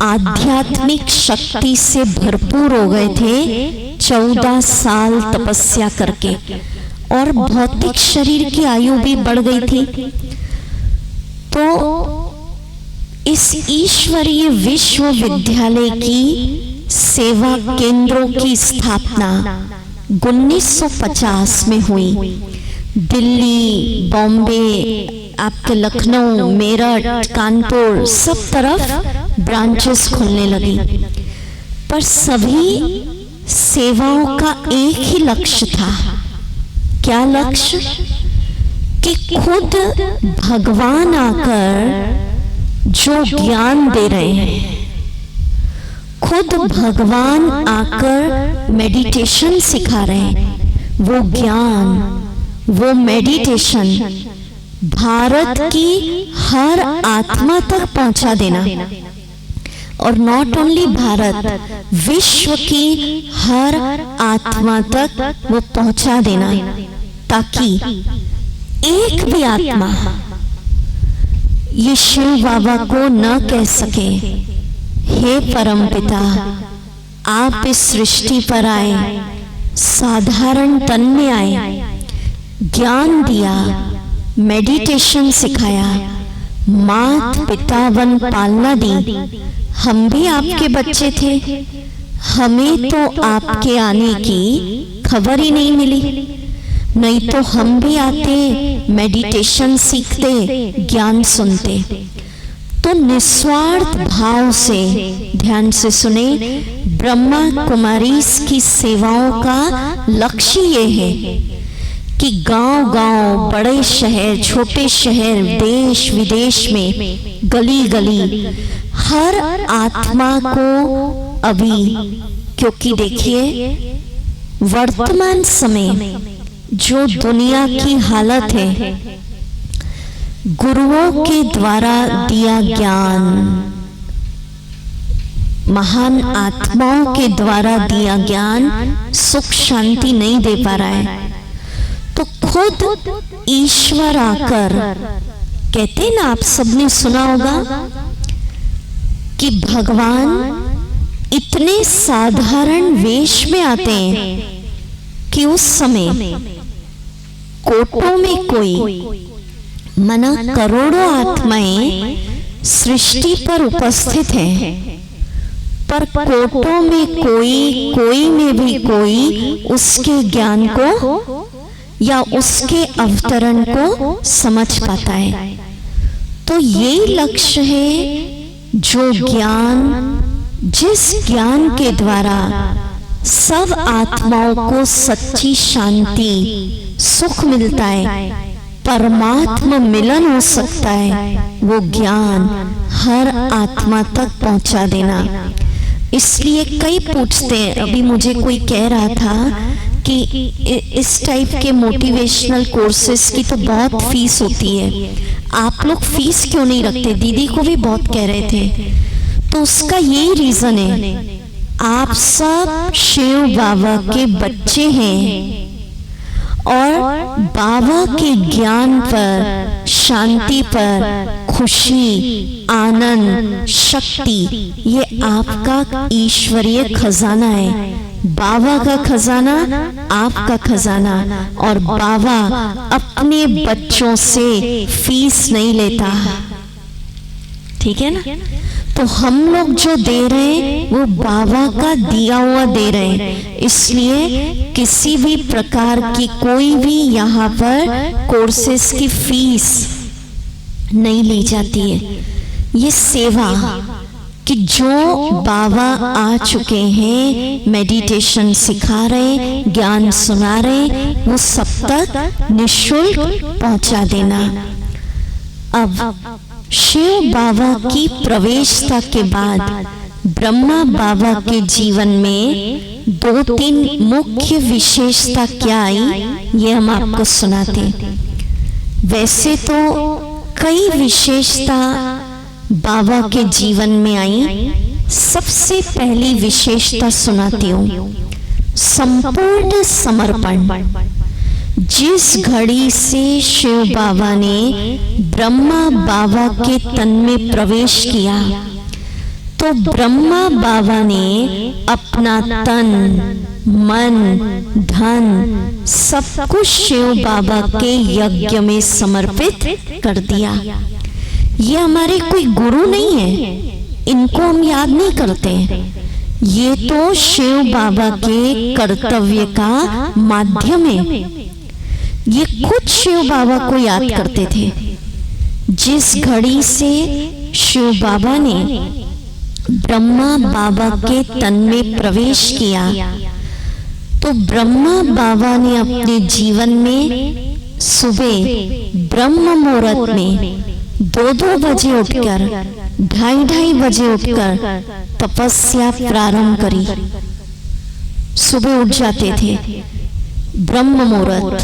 आध्यात्मिक शक्ति से भरपूर हो गए थे 14 साल तपस्या करके, और भौतिक शरीर की आयु भी बढ़ गई थी। तो इस ईश्वरीय विश्वविद्यालय की सेवा केंद्रों की स्थापना 1950 में हुई। दिल्ली, बॉम्बे, आपके लखनऊ, मेरठ, कानपुर, सब तरफ ब्रांचेस खुलने लगी। पर सभी सेवाओं का एक ही लक्ष्य था। क्या लक्ष्य? कि खुद भगवान आकर जो ज्ञान दे रहे हैं, खुद भगवान आकर मेडिटेशन सिखा रहे हैं, वो ज्ञान, वो मेडिटेशन भारत की हर आत्मा तक पहुंचा देना। और नॉट ओनली भारत, विश्व की हर आत्मा तक वो पहुंचा देना, ताकि एक भी आत्मा ये शिव बाबा को न कह सके, हे परमपिता, आप इस सृष्टि पर आए, साधारण तन में आए, ज्ञान दिया, मेडिटेशन सिखाया, मात पिता वन पालना दी। हम भी आपके बच्चे थे, हमें तो आपके आने की खबर ही नहीं मिली, नहीं तो हम भी आते, मेडिटेशन सीखते, ज्ञान सुनते। तो निस्वार्थ भाव से, ध्यान से सुने, ब्रह्मा कुमारीज की सेवाओं का लक्ष्य ये है कि गांव-गांव, बड़े शहर, छोटे शहर, देश विदेश में, गली गली, हर आत्मा को अभी, क्योंकि देखिए वर्तमान समय जो दुनिया की हालत है, गुरुओं के द्वारा दिया ज्ञान, महान आत्माओं के द्वारा दिया ज्ञान सुख शांति नहीं दे पा रहा है। तो खुद ईश्वर आकर कहते ना, आप सबने सुना होगा कि भगवान इतने साधारण वेश में आते हैं कि उस समय कोटों में कोई, मना करोड़ों आत्माएं सृष्टि पर उपस्थित हैं, पर कोटों में कोई, कोई में भी कोई उसके ज्ञान को या उसके अवतरण को समझ पाता है। तो यही लक्ष्य है, जो ज्ञान, जिस ज्ञान के द्वारा सब आत्माओं को सच्ची शांति, सुख मिलता है, परमात्मा मिलन हो सकता है, वो ज्ञान हर आत्मा तक पहुंचा देना। इसलिए कई पूछते हैं, अभी मुझे कोई कह रहा था कि इस टाइप के मोटिवेशनल कोर्सेज की तो बहुत फीस होती है, आप लोग फीस क्यों नहीं रखते? दीदी को भी बहुत कह रहे थे। तो उसका यही रीजन है, आप सब शिव बाबा के बच्चे हैं और बाबा के ज्ञान पर, शांति पर, खुशी, आनंद, शक्ति, ये आपका ईश्वरीय खजाना है। बाबा का खजाना, आपका खजाना, और बाबा अपने बच्चों से फीस नहीं लेता, ठीक है ना? तो हम लोग जो दे रहे हैं वो बाबा का दिया हुआ दे रहे हैं। इसलिए किसी भी प्रकार की कोई भी यहाँ पर कोर्सेस की फीस नहीं ली जाती है। ये सेवा कि जो बाबा आ चुके हैं, मेडिटेशन सिखा रहे, ज्ञान सुना रहे, वो सब तक निःशुल्क पहुंचा देना। अब शिव बाबा की प्रवेशता के बाद ब्रह्मा बाबा के जीवन में 2-3 मुख्य विशेषता क्या आई, ये हम आपको सुनाते। वैसे तो कई विशेषता बाबा के जीवन में आई। सबसे पहली विशेषता सुनाती हूँ, संपूर्ण समर्पण। जिस घड़ी से शिव बाबा ने ब्रह्मा बाबा के तन में प्रवेश किया, तो ब्रह्मा बाबा ने अपना तन, मन, धन सब कुछ शिव बाबा के यज्ञ में समर्पित कर दिया। ये हमारे कोई गुरु नहीं है, इनको हम याद नहीं करते। ये तो शिव बाबा के कर्तव्य का माध्यम है। ये खुद शिव बाबा को याद करते थे। जिस घड़ी से शिव बाबा ने ब्रह्मा बाबा के तन में प्रवेश किया, तो ब्रह्मा बाबा ने अपने जीवन में सुबह ब्रह्म मुहूर्त में 2-2 बजे उठकर, 2:30 बजे उठकर तपस्या प्रारंभ करी। सुबह उठ जाते थे ब्रह्म मुहूर्त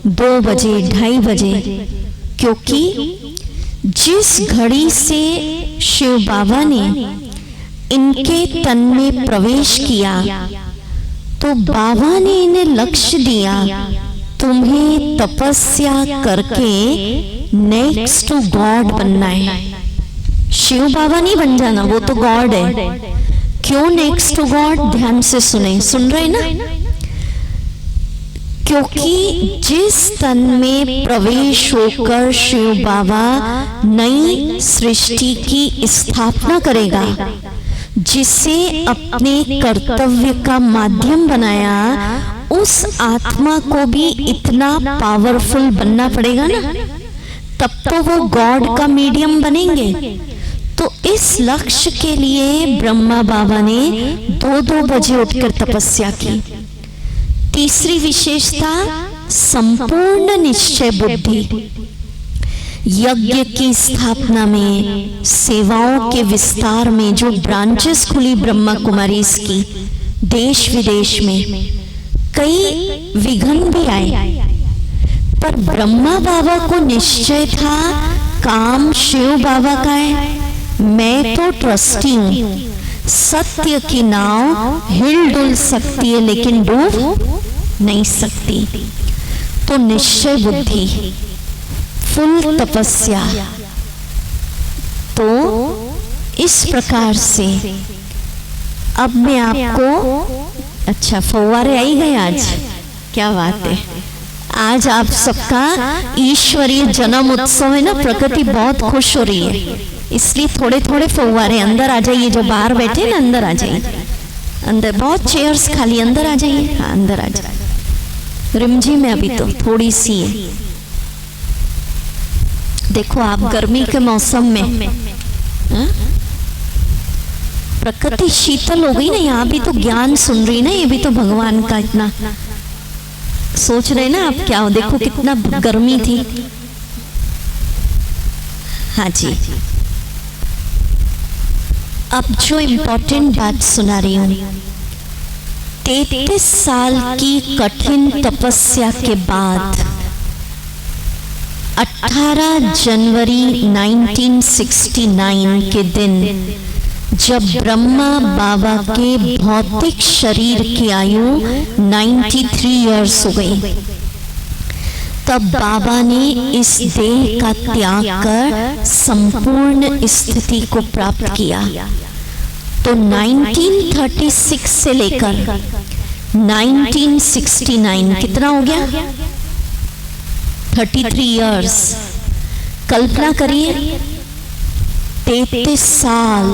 2 बजे, 2:30 बजे, क्योंकि जिस घड़ी से शिव बाबा ने इनके तन में प्रवेश किया, तो बाबा ने इन्हें लक्ष्य दिया, तुम्हें तपस्या करके नेक्स्ट टू गॉड बनना है। शिव बाबा नहीं बन जाना, वो तो गॉड है। क्यों नेक्स्ट टू गॉड? ध्यान से सुने, सुन रहे ना? क्योंकि जिस तन में प्रवेश होकर शिव बाबा नई सृष्टि की स्थापना करेगा, जिसे अपने कर्तव्य का माध्यम बनाया, उस आत्मा को भी इतना पावरफुल बनना पड़ेगा ना, तब तो वो गॉड का मीडियम बनेंगे। तो इस लक्ष्य के लिए ब्रह्मा बाबा ने 2-2 बजे उठकर तपस्या की। तीसरी विशेषता, संपूर्ण निश्चय बुद्धि। यज्ञ की स्थापना में, सेवाओं के विस्तार में जो ब्रांचेस खुली ब्रह्मा कुमारीज की, देश विदेश में कई विघ्न भी आए, पर ब्रह्मा बाबा को निश्चय था काम शिव बाबा का है, मैं तो ट्रस्टी हूं। सत्य की नाव हिल डुल सकती है लेकिन डूब नहीं सकती। तो निश्चय बुद्धि, फुल तपस्या। तो इस प्रकार से अब मैं आपको, अच्छा फव्वारे आई गए आज, क्या बात है। आज आप सबका ईश्वरीय जन्म उत्सव है ना, प्रकृति बहुत खुश हो रही है, इसलिए थोड़े थोड़े फव्वारे। अंदर आ जाइए, जो बाहर बैठे ना अंदर आ जाइए, अंदर बहुत चेयर्स खाली, अंदर आ जाइए। हाँ अंदर आ जाइए। रिमझिम में अभी तो थोड़ी सी है। देखो आप गर्मी के मौसम में प्रकृति शीतल हो गई ना, यहाँ भी तो ज्ञान सुन रही ना, ये भी तो भगवान का इतना सोच रहे ना आप क्या हो। देखो कितना गर्मी थी। हाँ जी, अब जो इम्पोर्टेंट बात सुना रही हूँ, 33 साल की कठिन तपस्या के बाद 18 जनवरी 1969 के दिन, जब ब्रह्मा बाबा के भौतिक शरीर की आयु 93 इयर्स हो गई, तब बाबा ने इस देह का त्याग कर संपूर्ण स्थिति को प्राप्त किया। तो 1936 से लेकर 1969 कितना हो गया? 33 इयर्स। कल्पना करिए, 33 साल,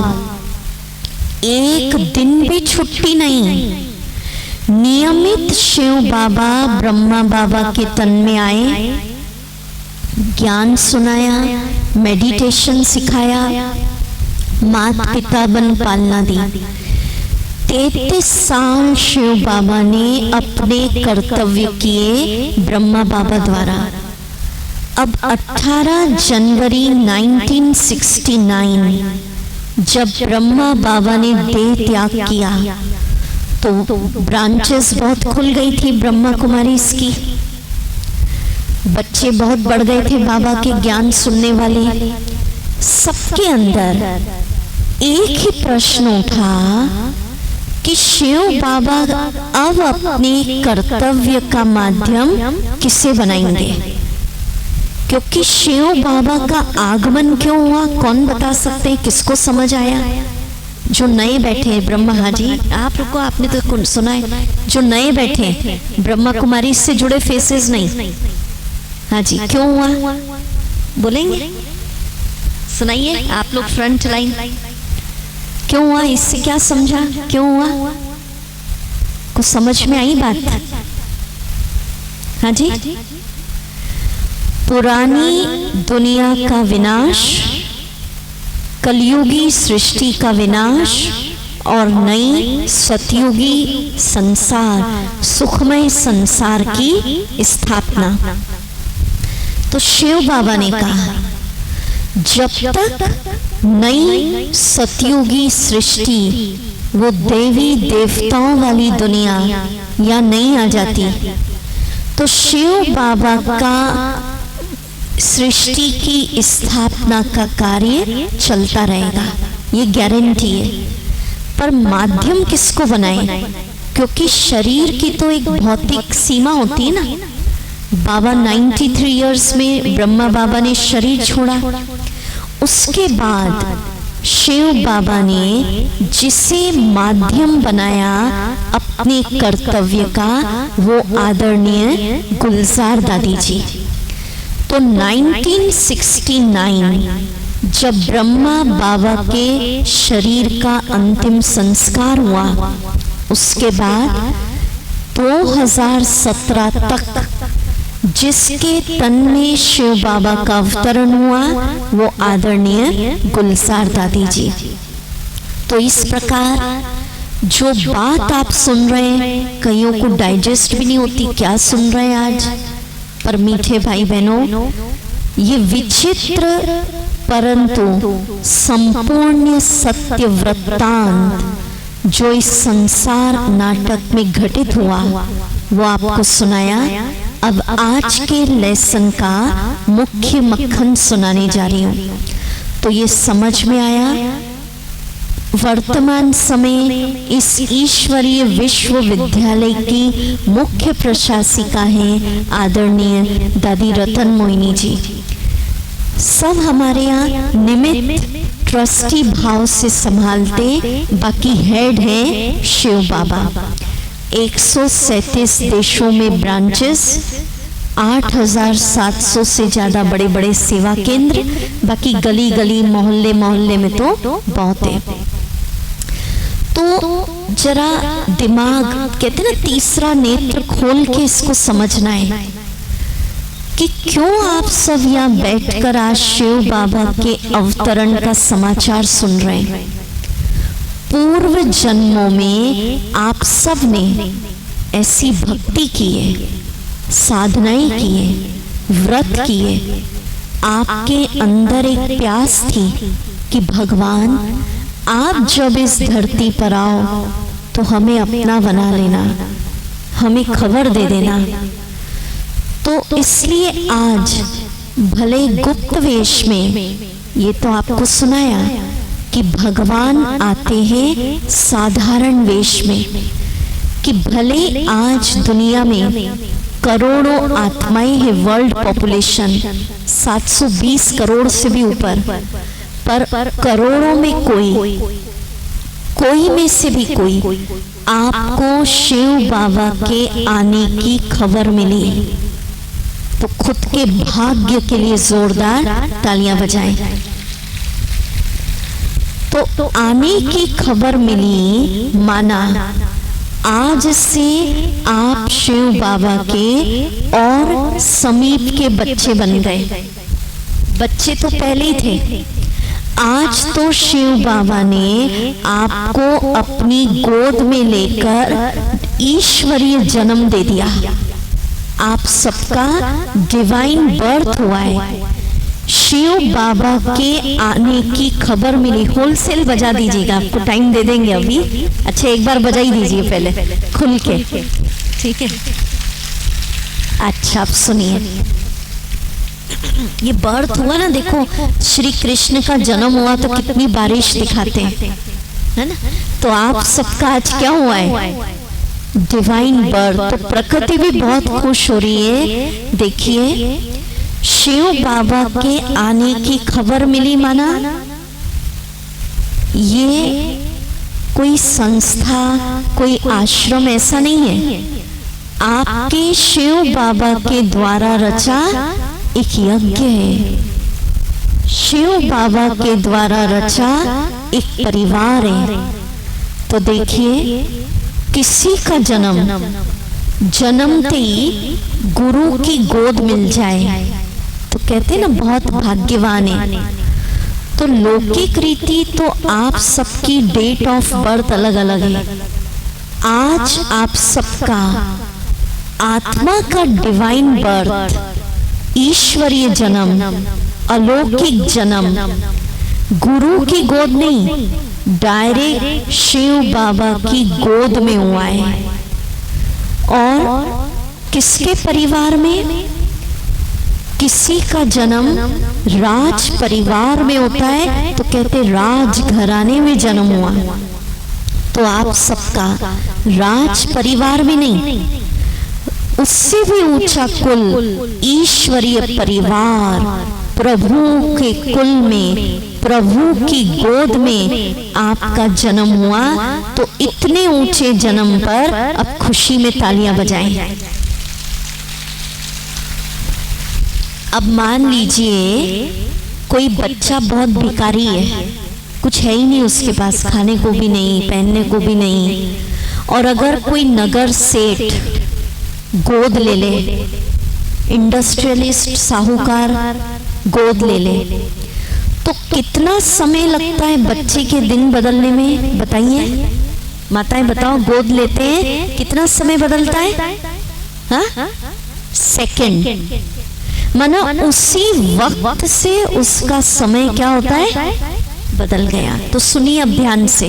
एक दिन भी छुट्टी नहीं। नियमित शिव बाबा ब्रह्मा बाबा के तन में आए, ज्ञान सुनाया, मेडिटेशन सिखाया, मात पिता बन पालना दी। 33 साल शिव बाबा ने अपने कर्तव्य किए ब्रह्मा बाबा द्वारा। अब 18 जनवरी 1969 जब ब्रह्मा बाबा ने देह त्याग किया तो ब्रांचेस बहुत खुल गई थी ब्रह्मा कुमारीज की। बच्चे बहुत बढ़ गए थे बाबा के ज्ञान सुनने वाले। सबके अंदर एक ही प्रश्न उठा कि शिव बाबा अब अपने कर्तव्य का माध्यम किसे बनाएंगे, क्योंकि शिव बाबा का आगमन क्यों हुआ, कौन बता सकते हैं, किसको समझ आया? जो नए बैठे हैं ब्रह्मा, हाँ जी आप रुको, आपने तो सुना है, जो नए बैठे हैं ब्रह्मा कुमारी से जुड़े फेसेस नहीं, हाँ जी क्यों हुआ बोलेंगे? सुनाइए आप लोग फ्रंट लाइन, क्यों हुआ, इससे क्या समझा, क्यों हुआ, कुछ समझ में आई बात? हाँ जी, पुरानी दुनिया का विनाश, कलयुगी सृष्टि का विनाश और नई सतयुगी संसार, सुखमय संसार की स्थापना। तो शिव बाबा ने कहा जब तक नई सतयुगी सृष्टि, वो देवी देवताओं वाली दुनिया या नहीं आ जाती, तो शिव बाबा का सृष्टि की स्थापना का कार्य चलता रहेगा, ये गारंटी है। पर माध्यम किसको बनाए, क्योंकि शरीर की तो एक भौतिक सीमा होती है ना। बाबा 93 इयर्स में ब्रह्मा बाबा ने शरीर छोड़ा, उसके बाद शिव बाबा ने जिसे माध्यम बनाया अपने कर्तव्य का, वो आदरणीय गुलजार दादी जी। तो 1969 जब ब्रह्मा बाबा के शरीर का अंतिम संस्कार हुआ, उसके बाद 2017 तक जिसके तन में शिव बाबा का अवतरण हुआ, वो आदरणीय गुलजार दादी जी। तो इस प्रकार जो बात आप सुन रहे हैं, कईयों को डाइजेस्ट भी नहीं होती, क्या सुन रहे हैं आज, पर मीठे भाई बहनों, ये विचित्र परंतु संपूर्ण सत्य वृत्तांत जो इस संसार नाटक में घटित हुआ, वो आपको सुनाया। अब आज के लेसन का मुख्य मक्खन सुनाने जा रही हूँ। तो ये समझ में आया, वर्तमान समय इस ईश्वरीय विश्वविद्यालय की मुख्य प्रशासिका हैं आदरणीय दादी रतन मोहिनी जी। सब हमारे यहाँ निमित्त ट्रस्टी भाव से संभालते, बाकी हेड है शिव बाबा। 137 देशों में ब्रांचेस, 8700 से ज्यादा बड़े बड़े सेवा केंद्र, बाकी गली गली मोहल्ले मोहल्ले में तो बहुत है। तो जरा दिमाग, कहते ना तीसरा नेत्र खोल के इसको समझना है कि क्यों आप सब यहाँ बैठकर आज शिव बाबा के अवतरण का समाचार सुन रहे हैं। पूर्व जन्मों में आप सब ने ऐसी भक्ति की है, साधनाएं की है, व्रत किए, आपके अंदर एक प्यास थी कि भगवान आप जब इस धरती पर आओ तो हमें अपना बना लेना, हमें खबर दे देना। तो इसलिए आज भले गुप्त वेश में, ये तो आपको सुनाया कि भगवान आते हैं साधारण वेश में, कि भले आज दुनिया में करोड़ों आत्माएं हैं, वर्ल्ड पॉपुलेशन 720 करोड़ से भी ऊपर, पर करोड़ों में कोई में से भी कोई आपको शिव बाबा के आने की खबर मिली, तो खुद के भाग्य के लिए जोरदार तालियां बजाएं। तो आने की खबर मिली, माना आज से आप शिव बाबा के और समीप के बच्चे बन गए। बच्चे तो पहले ही थे, आज तो शिव बाबा ने आपको अपनी गोद में लेकर ईश्वरीय जन्म दे दिया। आप सबका डिवाइन बर्थ हुआ है। शिव बाबा के आने की खबर मिली। होलसेल बजा दीजिएगा, आपको टाइम दे देंगे अभी। अच्छा, एक बार बजा ही दीजिए पहले खुल के, ठीक है? अच्छा, आप सुनिए। ये बर्थ हुआ ना, देखो श्री कृष्ण का जन्म हुआ तो कितनी बारिश दिखाते हैं, है ना? तो आप सबका आज क्या हुआ है? Divine birth. तो प्रकृति भी बहुत खुश हो रही है। देखिए, शिव बाबा के आने की खबर मिली, माना ये कोई संस्था, कोई आश्रम ऐसा नहीं है। आपके शिव बाबा के द्वारा रचा एक यज्ञ है। शिव बाबा के द्वारा रचा एक परिवार है। तो देखिए, किसी का जन्मते ही गुरु की गोद मिल जाए तो कहते ना बहुत भाग्यवान है। तो लौकिक रीति तो आप सबकी डेट ऑफ बर्थ अलग अलग है। आज आप सबका आत्मा का डिवाइन बर्थ, ईश्वरीय जन्म, अलौकिक जन्म, गुरु की गोद नहीं, डायरेक्ट शिव बाबा की गोद में हुआ है। और किसके परिवार में? किसी का जन्म राज परिवार में होता है तो कहते राज घराने में जन्म हुआ। तो आप सबका राज परिवार में नहीं, उससे भी ऊंचा कुल, ईश्वरीय परिवार, प्रभु के कुल में, प्रभु की गोद में आपका जन्म हुआ। तो इतने ऊंचे जन्म पर अब खुशी में तालियां बजाएं। अब मान लीजिए कोई बच्चा बहुत भिखारी है, कुछ है ही नहीं उसके पास, खाने को भी नहीं, पहनने को भी नहीं, और अगर कोई नगर सेठ गोद ले ले, इंडस्ट्रियलिस्ट साहूकार गोद ले ले, तो कितना समय लगता है बच्चे के दिन बदलने में? बताइए माताएं, बताओ, गोद लेते हैं कितना समय बदलता है? हाँ, सेकंड। माना उसी वक्त से उसका समय क्या होता है? बदल गया। तो सुनिए अब ध्यान से,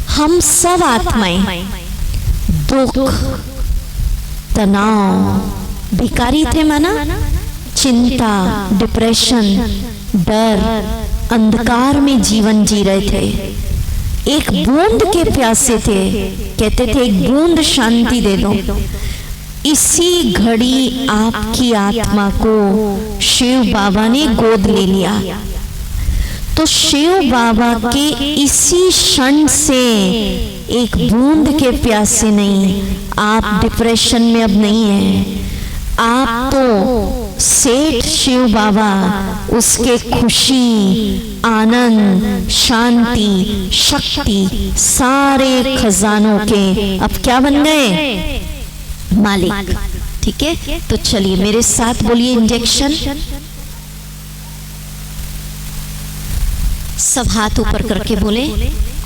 हम सब आत्माएं दुख, तनाव, भिखारी थे, माना चिंता, डिप्रेशन, डर, अंधकार में जीवन जी रहे थे। एक बूंद के प्यासे थे, कहते थे एक बूंद शांति दे दो। इसी घड़ी आपकी आत्मा को शिव बाबा ने गोद ले लिया। तो शिव बाबा के इसी क्षण से एक बूंद के प्यासे नहीं, आप डिप्रेशन में अब नहीं हैं। आप तो सेठ शिव बाबा, उसके खुशी, आनंद, शांति, शक्ति, सारे खजानों के अब क्या बन गए? मालिक। ठीक है, तो चलिए मेरे साथ बोलिए इंजेक्शन। सब हाथ ऊपर करके बोले,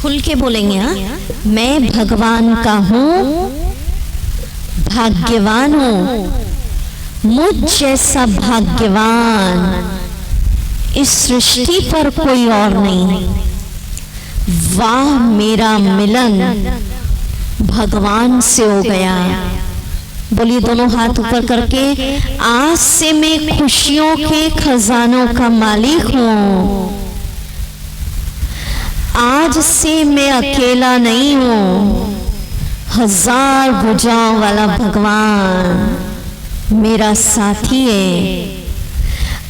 खुल के बोलेंगे। हाँ, मैं भगवान का हूँ, भाग्यवान हूँ, मुझ जैसा भाग्यवान इस सृष्टि पर कोई और नहीं। वाह, मेरा मिलन भगवान से हो गया। बोलिए दोनों हाथ ऊपर करके, आज से मैं खुशियों के खजानों का मालिक हूँ। आज से मैं अकेला नहीं हूँ, हजार भुजाओं वाला भगवान मेरा साथी है।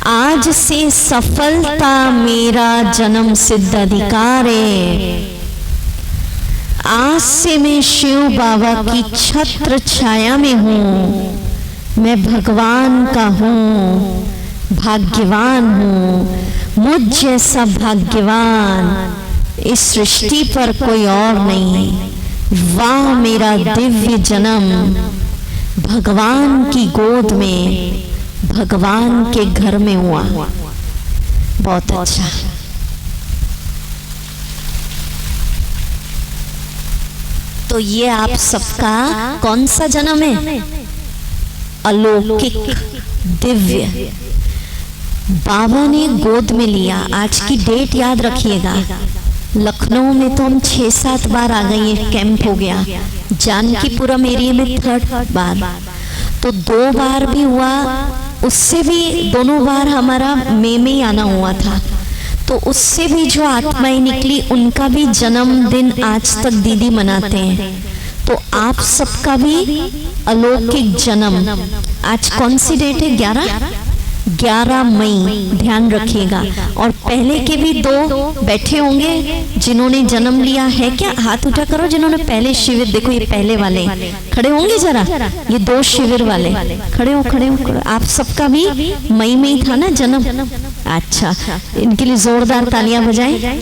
आज से सफलता मेरा जन्म सिद्ध अधिकार है। आज से मैं शिव बाबा की छत्र छाया में हूँ। मैं भगवान का हूँ, भाग्यवान हूँ। मुझ जैसा भाग्यवान इस सृष्टि पर कोई और नहीं। वाह, मेरा दिव्य जन्म भगवान की गोद में, भगवान के घर में हुआ। बहुत अच्छा। तो ये आप सबका कौन सा जन्म है? अलौकिक, दिव्य। बाबा ने गोद में लिया। आज की डेट याद रखिएगा। लखनऊ में तो हम 6-7 बार आ गए, कैंप हो गया। जानकीपुरम एरिया में 3rd बार, तो 2 बार भी हुआ। उससे भी दोनों बार हमारा मई में ही आना हुआ था। तो उससे भी जो आत्माएं निकली उनका भी जन्मदिन आज तक दीदी मनाते हैं। तो आप सबका भी अलौकिक जन्म। आज कौन सी डेट है? 11 मई, ध्यान रखिएगा। और पहले के भी 2 बैठे होंगे जिन्होंने जन्म लिया है। क्या हाथ उठा करो जिन्होंने पहले शिविर, देखो ये पहले वाले खड़े होंगे जरा, ये 2 शिविर वाले खड़े हो। आप सबका भी मई में ही था ना जन्म? अच्छा, इनके लिए जोरदार तालियां बजाएं।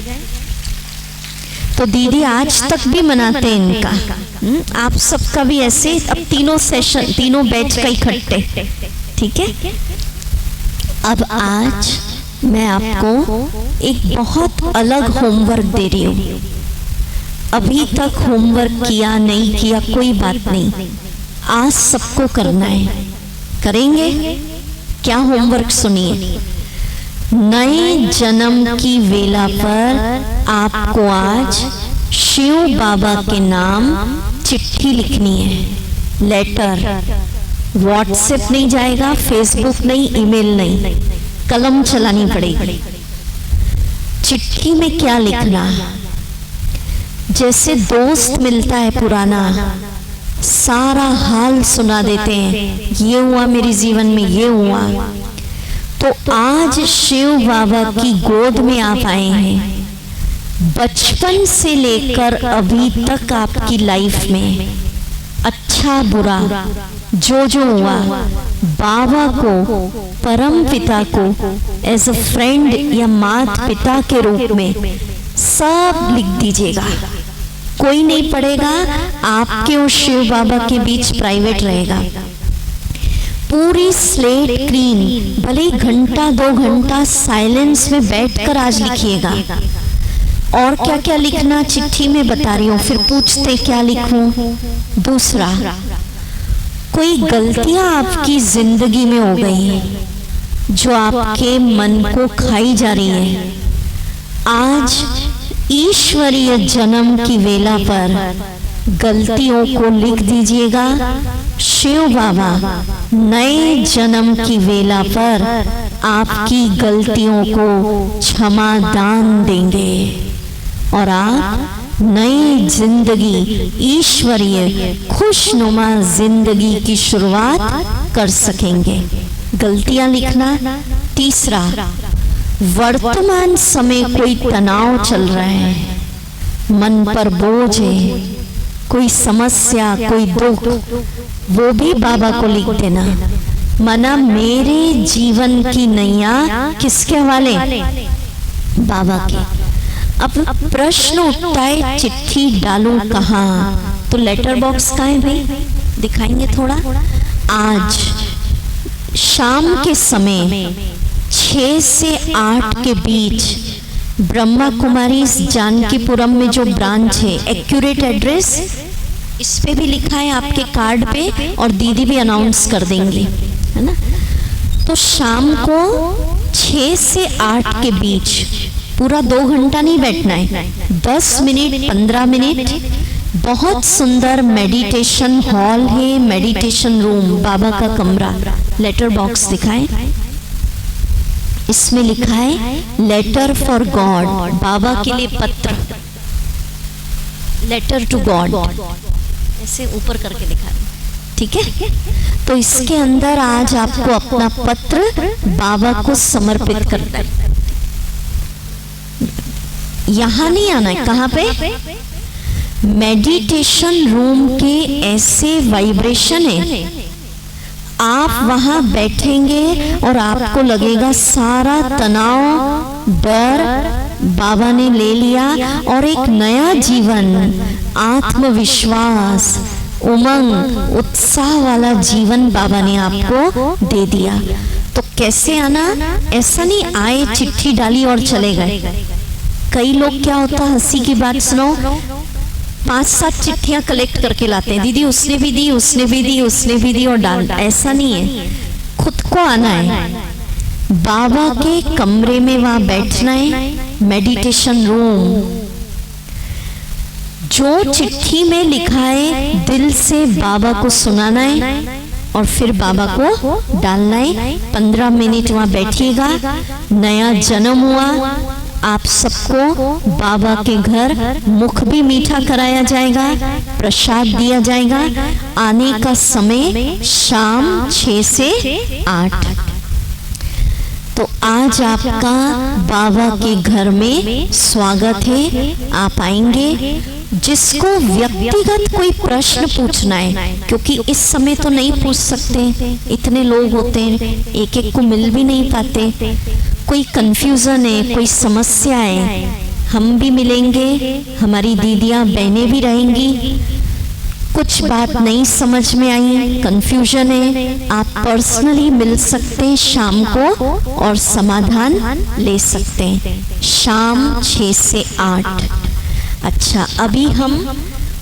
तो दीदी आज तक भी मनाते हैं इनका। आप सबका भी ऐसे अब तीनों सेशन, तीनों बैच का इकट्ठे, ठीक है। अब आज मैं आपको एक बहुत अलग होमवर्क दे रही हूँ। अभी तक होमवर्क किया नहीं किया कोई बात नहीं, आज सबको करना है। करेंगे क्या? होमवर्क सुनिए। नए जन्म की वेला पर आपको आज शिव बाबा के नाम चिट्ठी लिखनी है, लेटर। व्हाट्सएप नहीं जाएगा, फेसबुक नहीं, ईमेल नहीं, कलम चलानी पड़ेगी। चिट्ठी में क्या लिखना? जैसे दोस्त मिलता है पुराना, सारा हाल सुना देते हैं, ये हुआ मेरे जीवन में, ये हुआ। तो आज शिव बाबा की गोद में आप आए हैं। बचपन से लेकर अभी तक आपकी लाइफ में अच्छा बुरा जो जो हुआ, बाबा को, परम पिता को एज अ फ्रेंड या माता पिता के रूप में सब लिख दीजिएगा। कोई नहीं पढ़ेगा, आपके और शिव बाबा के बीच प्राइवेट रहेगा। पूरी स्लेट क्लीन, भले ही 1-2 घंटा साइलेंस में बैठकर आज लिखिएगा। और क्या क्या लिखना चिट्ठी में बता रही हूँ, फिर पूछते क्या लिखूं। दूसरा, कोई गलतियां आपकी जिंदगी में हो गई हैं जो आपके मन को खाई जा रही है, आज ईश्वरीय जन्म की वेला पर गलतियों को लिख दीजिएगा। शिव बाबा नए जन्म की वेला पर आपकी गलतियों को क्षमा दान देंगे और आप नई जिंदगी, ईश्वरीय खुशनुमा जिंदगी की शुरुआत कर सकेंगे। गलतियां लिखना। तीसरा, वर्तमान समय कोई तनाव चल रहा है, मन पर बोझ है, कोई समस्या, कोई दुख, वो भी बाबा को लिख देना। मना मेरे जीवन की नैया किसके हवाले? बाबा के। अब प्रश्न उठता है चिट्ठी डालूं कहाँ? तो लेटर बॉक्स कहाँ है भाई? दिखाएंगे थोड़ा। आज शाम के समय 6 से 8 के बीच ब्रह्मा कुमारी जानकीपुरम में जो ब्रांच है, एक्यूरेट एड्रेस इस पे भी लिखा है आपके कार्ड पे, और दीदी भी अनाउंस कर देंगी, है ना। तो शाम को 6 से 8 के बीच पूरा 2 घंटा नहीं बैठना है, 10 मिनट 15 मिनट। बहुत सुंदर मेडिटेशन हॉल है, मेडिटेशन रूम, बाबा का कमरा। लेटर बॉक्स दिखाएं, इसमें लिखा है लेटर फॉर गॉड, बाबा के लिए पत्र, लेटर टू गॉड, ऐसे ऊपर करके दिखा रही, ठीक है। तो इसके अंदर आज आपको अपना पत्र बाबा को समर्पित करना है। यहां नहीं आना है, कहां पे? मेडिटेशन रूम के ऐसे वाइब्रेशन है, आप वहां बैठेंगे और आपको लगेगा सारा तनाव, डर बाबा ने ले लिया और एक नया जीवन, आत्मविश्वास, उमंग, उत्साह वाला जीवन बाबा ने आपको दे दिया। तो कैसे आना? ऐसा नहीं आए चिट्ठी डाली और चले गए। कई लोग क्या होता, हंसी की बात सुनो, 5-7 चिट्ठियां कलेक्ट करके लाते हैं, दीदी उसने भी दी, उसने भी दी, उसने भी दी और डाल। ऐसा नहीं है, खुद को आना है, बाबा के कमरे में वहां बैठना है, मेडिटेशन रूम। जो चिट्ठी में लिखा है दिल से बाबा को सुनाना है और फिर बाबा को डालना है। 15 मिनट वहां बैठिएगा। नया जन्म हुआ, आप सबको बाबा के घर मुख भी मीठा कराया जाएगा, प्रसाद दिया जाएगा। आने का समय शाम 6 से 8। तो आज आपका बाबा के घर में स्वागत है, आप आएंगे। जिसको व्यक्तिगत कोई प्रश्न पूछना है, क्योंकि इस समय तो नहीं पूछ सकते, इतने लोग होते हैं, एक एक को मिल भी नहीं पाते। कोई कंफ्यूजन है, कोई समस्या है, हम भी मिलेंगे, हमारी दीदियां बहनें भी रहेंगी। कुछ बात नहीं समझ में आई, कंफ्यूजन है, आप पर्सनली मिल सकते हैं शाम को और समाधान ले सकते हैं। शाम 6 से 8। अच्छा, अभी हम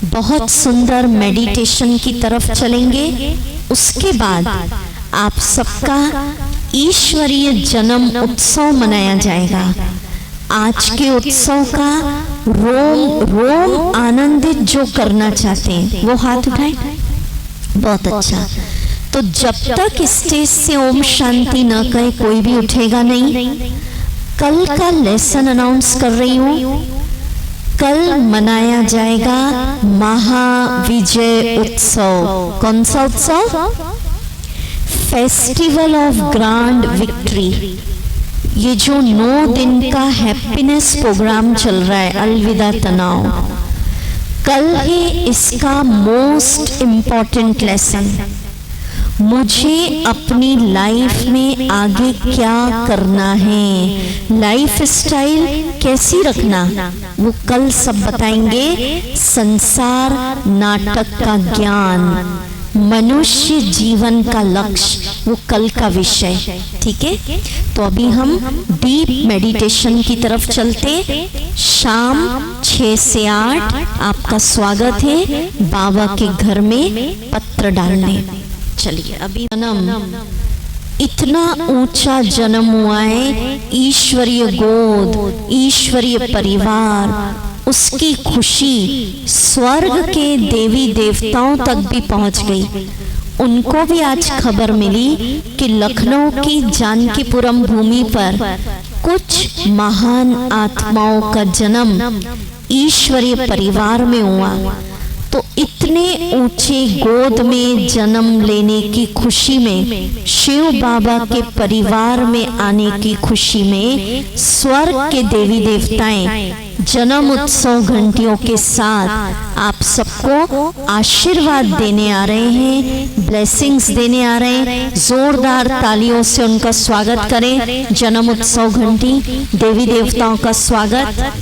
बहुत सुंदर मेडिटेशन की तरफ चलेंगे। उसके बाद आप सबका ईश्वरीय जन्म उत्सव मनाया जाएगा। आज के उत्सव का रोम आनंदित जो करना चाहते हैं वो हाथ उठाएं। बहुत अच्छा। तो जब तक स्टेज से ओम शांति न कहे कोई भी उठेगा नहीं। कल का लेसन अनाउंस कर रही हूँ। कल मनाया जाएगा महाविजय उत्सव। कौन सा उत्सव? Festival of grand victory. ये जो 9 दिन का हैप्पीनेस प्रोग्राम चल रहा है, अलविदा तनाव, कल है इसका मोस्ट इम्पॉर्टेंट लेसन। मुझे अपनी लाइफ में आगे क्या करना है, लाइफ स्टाइल कैसी रखना, वो कल सब बताएंगे। संसार नाटक का ज्ञान, मनुष्य जीवन का लक्ष्य, वो कल का विषय। ठीक है, तो अभी हम डीप मेडिटेशन की तरफ चलते। शाम 6 से 8 आपका स्वागत है बाबा के घर में पत्र डालने। चलिए, अभी जन्म, इतना ऊंचा जन्म हुआ है, ईश्वरीय गोद, ईश्वरीय परिवार, उसकी खुशी स्वर्ग के देवी देवताओं तक भी पहुंच गई। उनको भी आज खबर मिली कि लखनऊ की जानकीपुरम भूमि पर कुछ महान आत्माओं का जन्म ईश्वरीय परिवार में हुआ। तो इतने ऊंचे गोद में जन्म लेने की खुशी में, शिव बाबा के परिवार में आने की खुशी में, स्वर्ग के देवी देवताएं जन्म उत्सव घंटियों के साथ आप सबको आशीर्वाद देने आ रहे हैं, ब्लेसिंग्स देने आ रहे हैं। जोरदार तालियों से उनका स्वागत करें। जन्म उत्सव घंटी देवी देवताओं का स्वागत।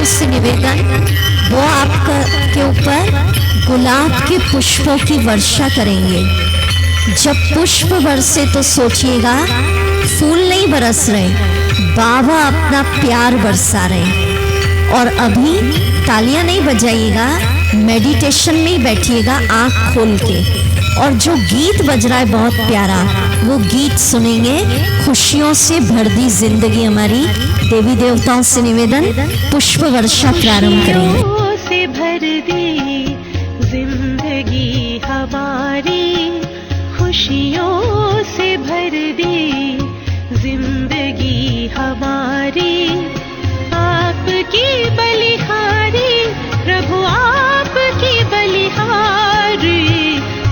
से निवेदन, वो आपका के ऊपर गुलाब के पुष्पों की वर्षा करेंगे। जब पुष्प बरसे तो सोचिएगा फूल नहीं बरस रहे, बाबा अपना प्यार बरसा रहे। और अभी तालियां नहीं बजाइएगा, मेडिटेशन में ही बैठिएगा आंख खोल के। और जो गीत बज रहा है बहुत प्यारा, वो गीत सुनेंगे। खुशियों से भर दी जिंदगी हमारी। देवी देवताओं से निवेदन, पुष्प वर्षा प्रारंभ करेंगे। से भर दी जिंदगी हमारी, खुशियों से भर दी जिंदगी हमारी। आपकी बलिहारी प्रभु, आपकी बलिहारी,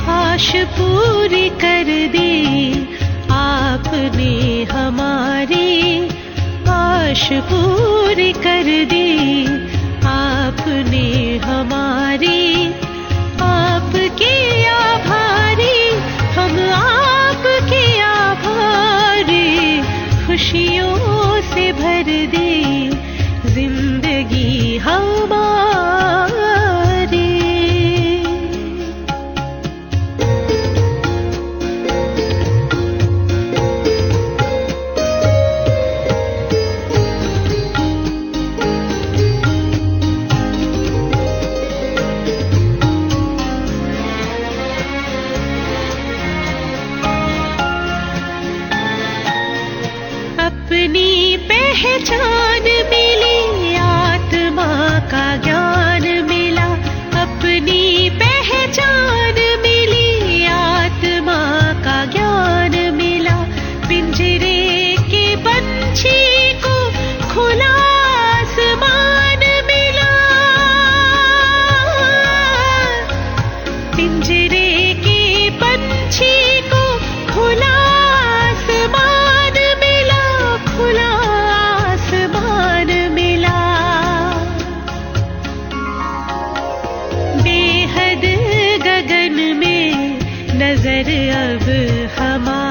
आश पूरी कर दी आपने हमारी, आश पूरी कर दी आपने हमारी। आपके आभारी हम, आपके आभारी, खुशियों से भर दी जिंदगी हमारी। अपनी पहचान मिली, आत्मा का ज्ञान मिला। अपनी पहचान मिली, आत्मा का ज्ञान मिला। पिंजरे के पंछी को खुला आसमान मिला। पिंजरे के पंछी को खुला आसमान मिला, खुला आसमान मिला। बेहद गगन में नजर अब हमारी,